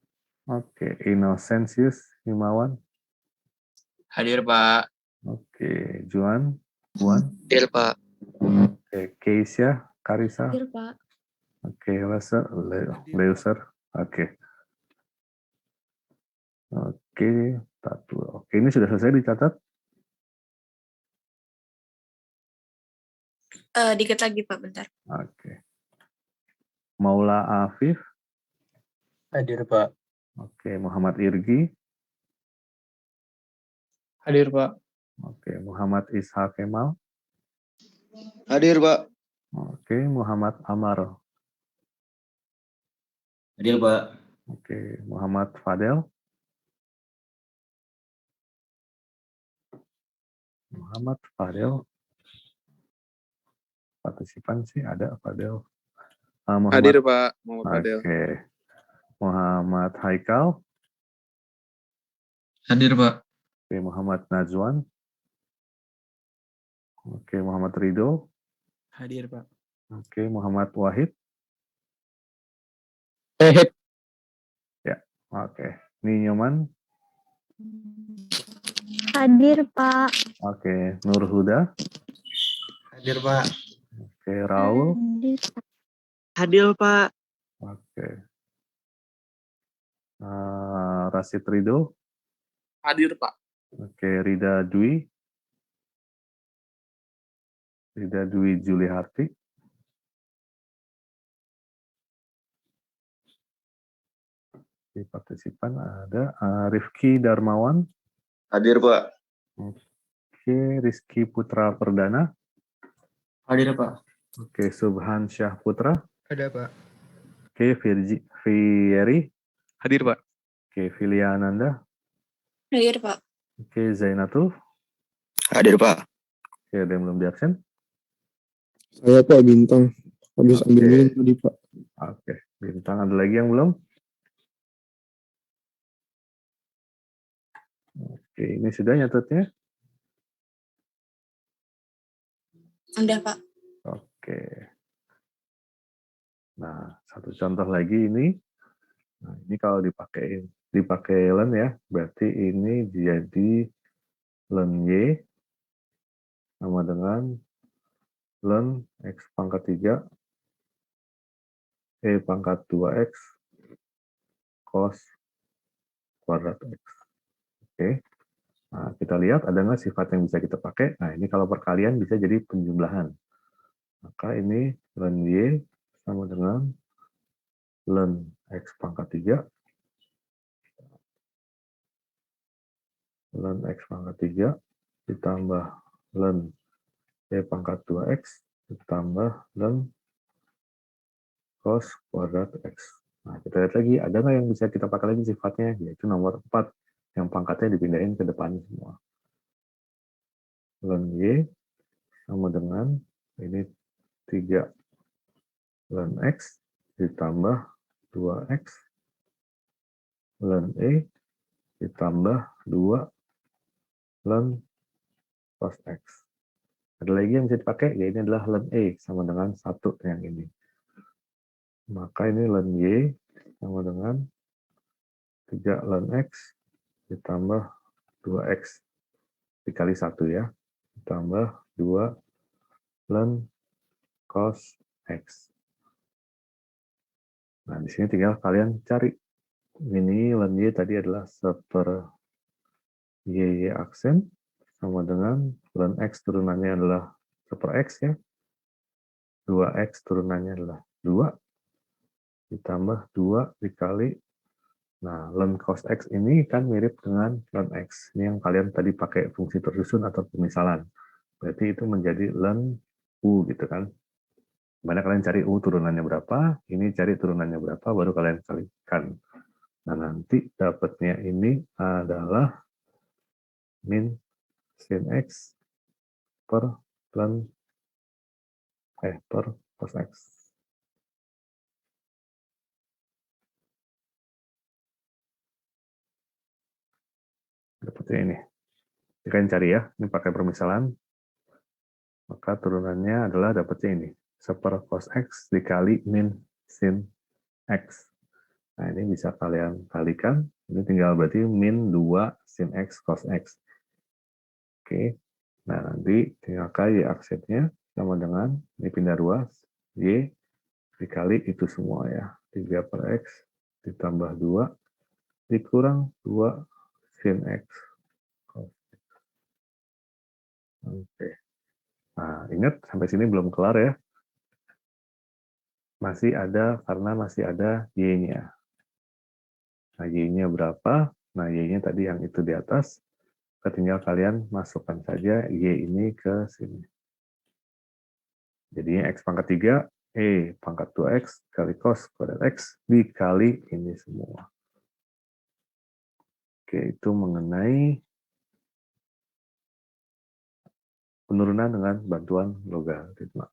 Oke. Innocentius Himawan. Hadir, Pak. Oke. Juan. Hadir, Pak. Oke. Keisha Karisa. Hadir, Pak. Oke. Leuser. Oke. Oke, oke, ini sudah selesai dicatat. Dikit lagi Pak, bentar. Oke. Maula Afif. Hadir, Pak. Oke, Muhammad Irgi. Hadir, Pak. Oke, Muhammad Ishak Kemal. Hadir, Pak. Oke, Muhammad Amar. Hadir, Pak. Oke, Muhammad Fadel. Muhammad Fadel. Partisipan sih ada Fadel. Hadir Pak, Muhammad Fadel. Oke. Muhammad Haikal. Hadir, Pak. Oke, Muhammad Najwan. Oke, Muhammad Ridho. Hadir, Pak. Oke, Muhammad Wahid. Ya, oke. Ninyoman. Hadir Pak. Oke, Nur Huda. Hadir, Pak. Oke, Raul. Hadir Pak. Oke. Rasid Ridho. Hadir Pak. Oke, Rida Dwi. Rida Dwi Juliharti. Di partisipan ada Rifki Darmawan. Hadir, Pak. Oke, Rizky Putra Perdana. Hadir Pak. Oke, Subhan Syah Putra. Ada Pak. Oke, Fieri. Hadir Pak. Oke, Filiananda. Hadir Pak. Oke, Zainatul. Hadir, Pak. Oke, ada yang belum di absen? Saya Pak Bintang. Habis ambil minum tadi Pak. Oke, Bintang ada lagi yang belum? Oke, ini sudah nyatetnya? Udah Pak. Oke. Nah, satu contoh lagi ini. Nah, ini kalau dipakai len ya, berarti ini jadi len Y sama dengan len X pangkat 3 E pangkat 2X cos kuadrat X. Oke. Nah, kita lihat ada nggak sifat yang bisa kita pakai. Nah, ini kalau perkalian bisa jadi penjumlahan. Maka ini len Y sama dengan len X pangkat 3 len X pangkat 3 ditambah len Y pangkat 2X ditambah len cos kuadrat X. Nah, kita lihat lagi, ada nggak yang bisa kita pakai lagi sifatnya, yaitu nomor 4, yang pangkatnya dipindahin ke depan semua. Len Y sama dengan, ini 3 len X ditambah 2X, len E ditambah 2 len cos X. Ada lagi yang bisa dipakai, ya ini adalah len E sama dengan 1 yang ini. Maka ini len Y sama dengan 3 len X ditambah 2X dikali 1 ya, ditambah 2 len cos X. Nah, di sini tinggal kalian cari. Ini len Y tadi adalah 1/y aksen sama dengan len X turunannya adalah 1/x ya. 2X turunannya adalah 2 ditambah 2 dikali. Nah, len cos X ini kan mirip dengan len X. Ini yang kalian tadi pakai fungsi tersusun atau pemisalan. Berarti itu menjadi len U gitu kan. Mana kalian cari U turunannya berapa, ini cari turunannya berapa, baru kalian kalikan. Nah, nanti dapatnya ini adalah min sin X per cos X. Dapatnya ini. Kalian cari ya, ini pakai permisalan. Maka turunannya adalah dapatnya ini. 1 cos X dikali min sin X. Nah, ini bisa kalian kalikan. Ini tinggal berarti min 2 sin X cos X. Oke. Nah, nanti tinggal kali aksennya sama dengan, ini pindah ruas, Y dikali itu semua ya. 3/X ditambah 2 dikurang 2 sin X. Oke. Nah, ingat sampai sini belum kelar ya. Masih ada, karena masih ada Y-nya. Nah, Y-nya berapa? Nah, Y-nya tadi yang itu di atas. Tinggal kalian masukkan saja Y ini ke sini. Jadinya X pangkat 3, pangkat 2X kali cos kuadrat X dikali ini semua. Oke, itu mengenai penurunan dengan bantuan logaritma.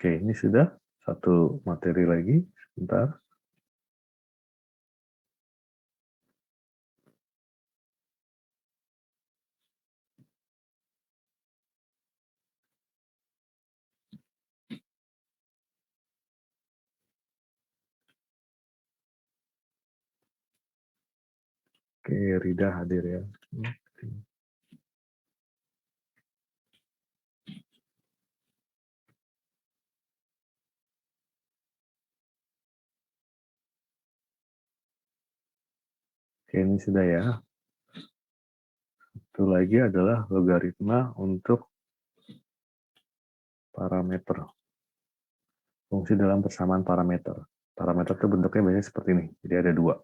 Oke, ini sudah satu materi lagi. Sebentar. Oke, Rida hadir ya. Oke, ini sudah ya. Itu lagi adalah logaritma untuk parameter. Fungsi dalam persamaan parameter. Parameter itu bentuknya biasanya seperti ini. Jadi ada dua.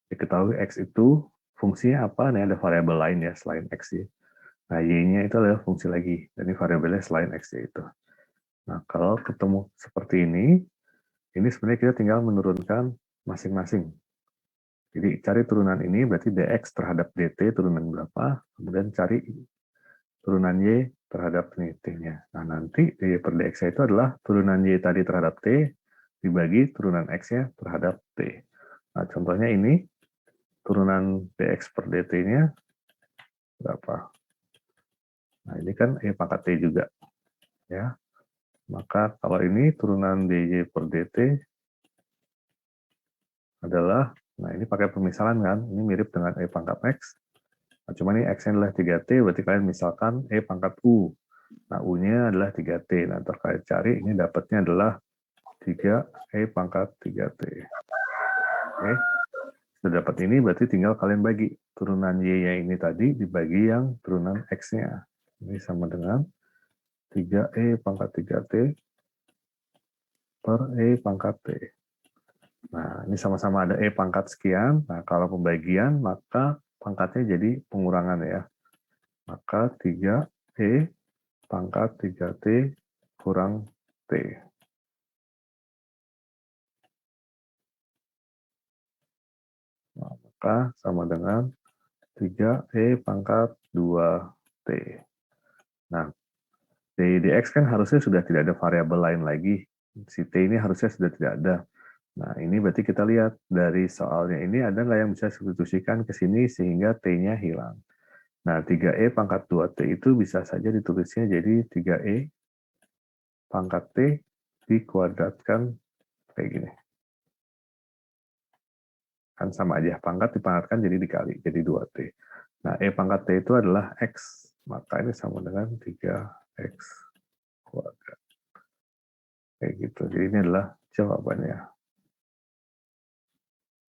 Diketahui X itu fungsinya apa? Nah, ada variabel lain ya selain X ya. Nah, Y-nya itu adalah fungsi lagi. Dan ini variabelnya selain X itu. Nah, kalau ketemu seperti ini sebenarnya kita tinggal menurunkan masing-masing. Jadi cari turunan ini berarti dx terhadap dt turunan berapa, kemudian cari turunan y terhadap t-nya. Nah, nanti dy per dx itu adalah turunan y tadi terhadap t dibagi turunan x-nya terhadap t. Nah, contohnya ini turunan dx per dt-nya berapa? Nah, ini kan e pangkat t juga. Ya. Maka kalau ini turunan dy per dt adalah, nah ini pakai pemisalan kan, ini mirip dengan e pangkat x. Nah, cuma ini x-nya adalah 3t, berarti kalian misalkan e pangkat u. Nah, u-nya adalah 3t. Nah, terus kalian cari, ini dapatnya adalah 3 e pangkat 3t. Oke. Sudah dapat ini, berarti tinggal kalian bagi. Turunan y-nya ini tadi dibagi yang turunan x-nya. Ini sama dengan 3e pangkat 3t per e pangkat t. Nah, ini sama-sama ada E pangkat sekian. Nah, kalau pembagian, maka pangkatnya jadi pengurangan ya. Maka 3E pangkat 3T kurang T. Nah, maka sama dengan 3E pangkat 2T. Nah, dx kan harusnya sudah tidak ada variabel lain lagi. Si T ini harusnya sudah tidak ada. Nah, ini berarti kita lihat dari soalnya ini ada nggak yang bisa substitusikan ke sini sehingga T-nya hilang. Nah, 3E pangkat 2T itu bisa saja ditulisnya jadi 3E pangkat T dikuadratkan kayak gini. Kan sama aja, pangkat dipangkatkan jadi dikali, jadi 2T. Nah, E pangkat T itu adalah X, maka ini sama dengan 3X kuadrat. Kayak gitu, jadi ini adalah jawabannya.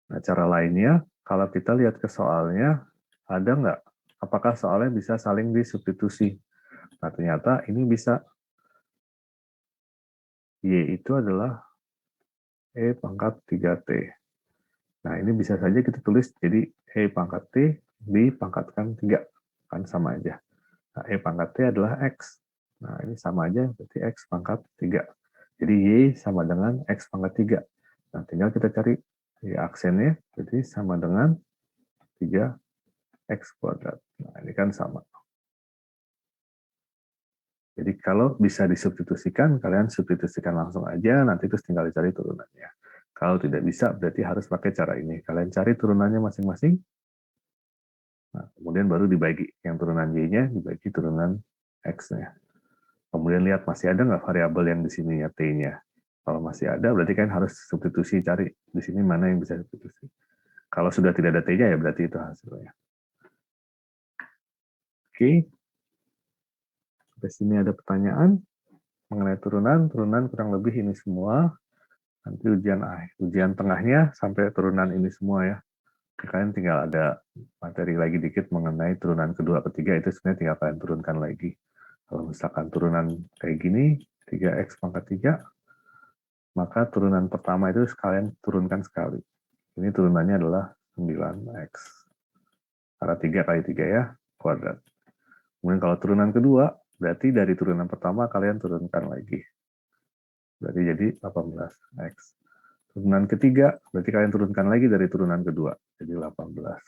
Nah, cara lainnya, kalau kita lihat ke soalnya, ada nggak? Apakah soalnya bisa saling disubstitusi? Nah, ternyata ini bisa. Y itu adalah E pangkat 3T. Nah, ini bisa saja kita tulis jadi E pangkat T dipangkatkan 3. Kan sama aja. Nah, E pangkat T adalah X. Nah, ini sama aja, berarti X pangkat 3. Jadi Y sama dengan X pangkat 3. Nah, tinggal kita cari Y aksennya, jadi sama dengan 3X kuadrat. Nah, ini kan sama. Jadi kalau bisa disubstitusikan, kalian substitusikan langsung aja, nanti terus tinggal dicari turunannya. Kalau tidak bisa, berarti harus pakai cara ini. Kalian cari turunannya masing-masing, nah, kemudian baru dibagi. Yang turunan Y-nya dibagi turunan X-nya. Kemudian lihat masih ada nggak variabel yang di sini ya, T-nya. Kalau masih ada, berarti kan harus substitusi, cari di sini mana yang bisa substitusi. Kalau sudah tidak ada T-nya, ya berarti itu hasilnya. Oke. Sampai sini ada pertanyaan mengenai turunan kurang lebih ini semua. Nanti ujian tengahnya sampai turunan ini semua ya. Kalian tinggal ada materi lagi dikit mengenai turunan kedua, ketiga, itu sebenarnya tinggal kalian turunkan lagi. Kalau misalkan turunan kayak gini, 3X pangkat 3, maka turunan pertama itu kalian turunkan sekali. Ini turunannya adalah 9X. Karena 3 kali 3 ya, kuadrat. Kemudian kalau turunan kedua, berarti dari turunan pertama kalian turunkan lagi. Berarti jadi 18X. Turunan ketiga, berarti kalian turunkan lagi dari turunan kedua. Jadi 18.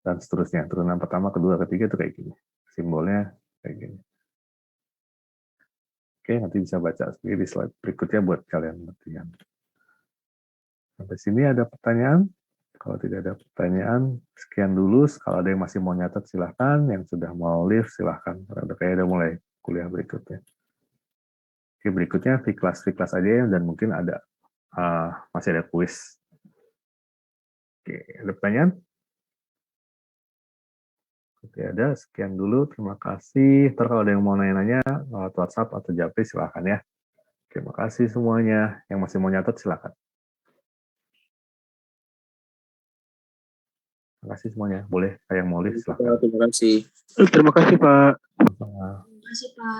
Dan seterusnya. Turunan pertama, kedua, ketiga itu kayak gini. Simbolnya kayak gini. Oke, nanti bisa baca sendiri di slide berikutnya buat kalian latihan. Sampai sini ada pertanyaan? Kalau tidak ada pertanyaan, sekian dulu. Kalau ada yang masih mau nyatet, silahkan. Yang sudah mau live, silahkan. Karena kayaknya udah mulai kuliah berikutnya. Oke, berikutnya V-Class aja ya, dan mungkin ada masih ada kuis. Oke, ada pertanyaan? Oke, ada. Sekian dulu. Terima kasih. Ntar kalau ada yang mau nanya-nanya, lewat WhatsApp atau Japri, silahkan ya. Terima kasih semuanya. Yang masih mau nyatet, silahkan. Terima kasih semuanya. Boleh, yang mau live, silahkan. Terima kasih. Terima kasih, Pak. Sama. Terima kasih, Pak.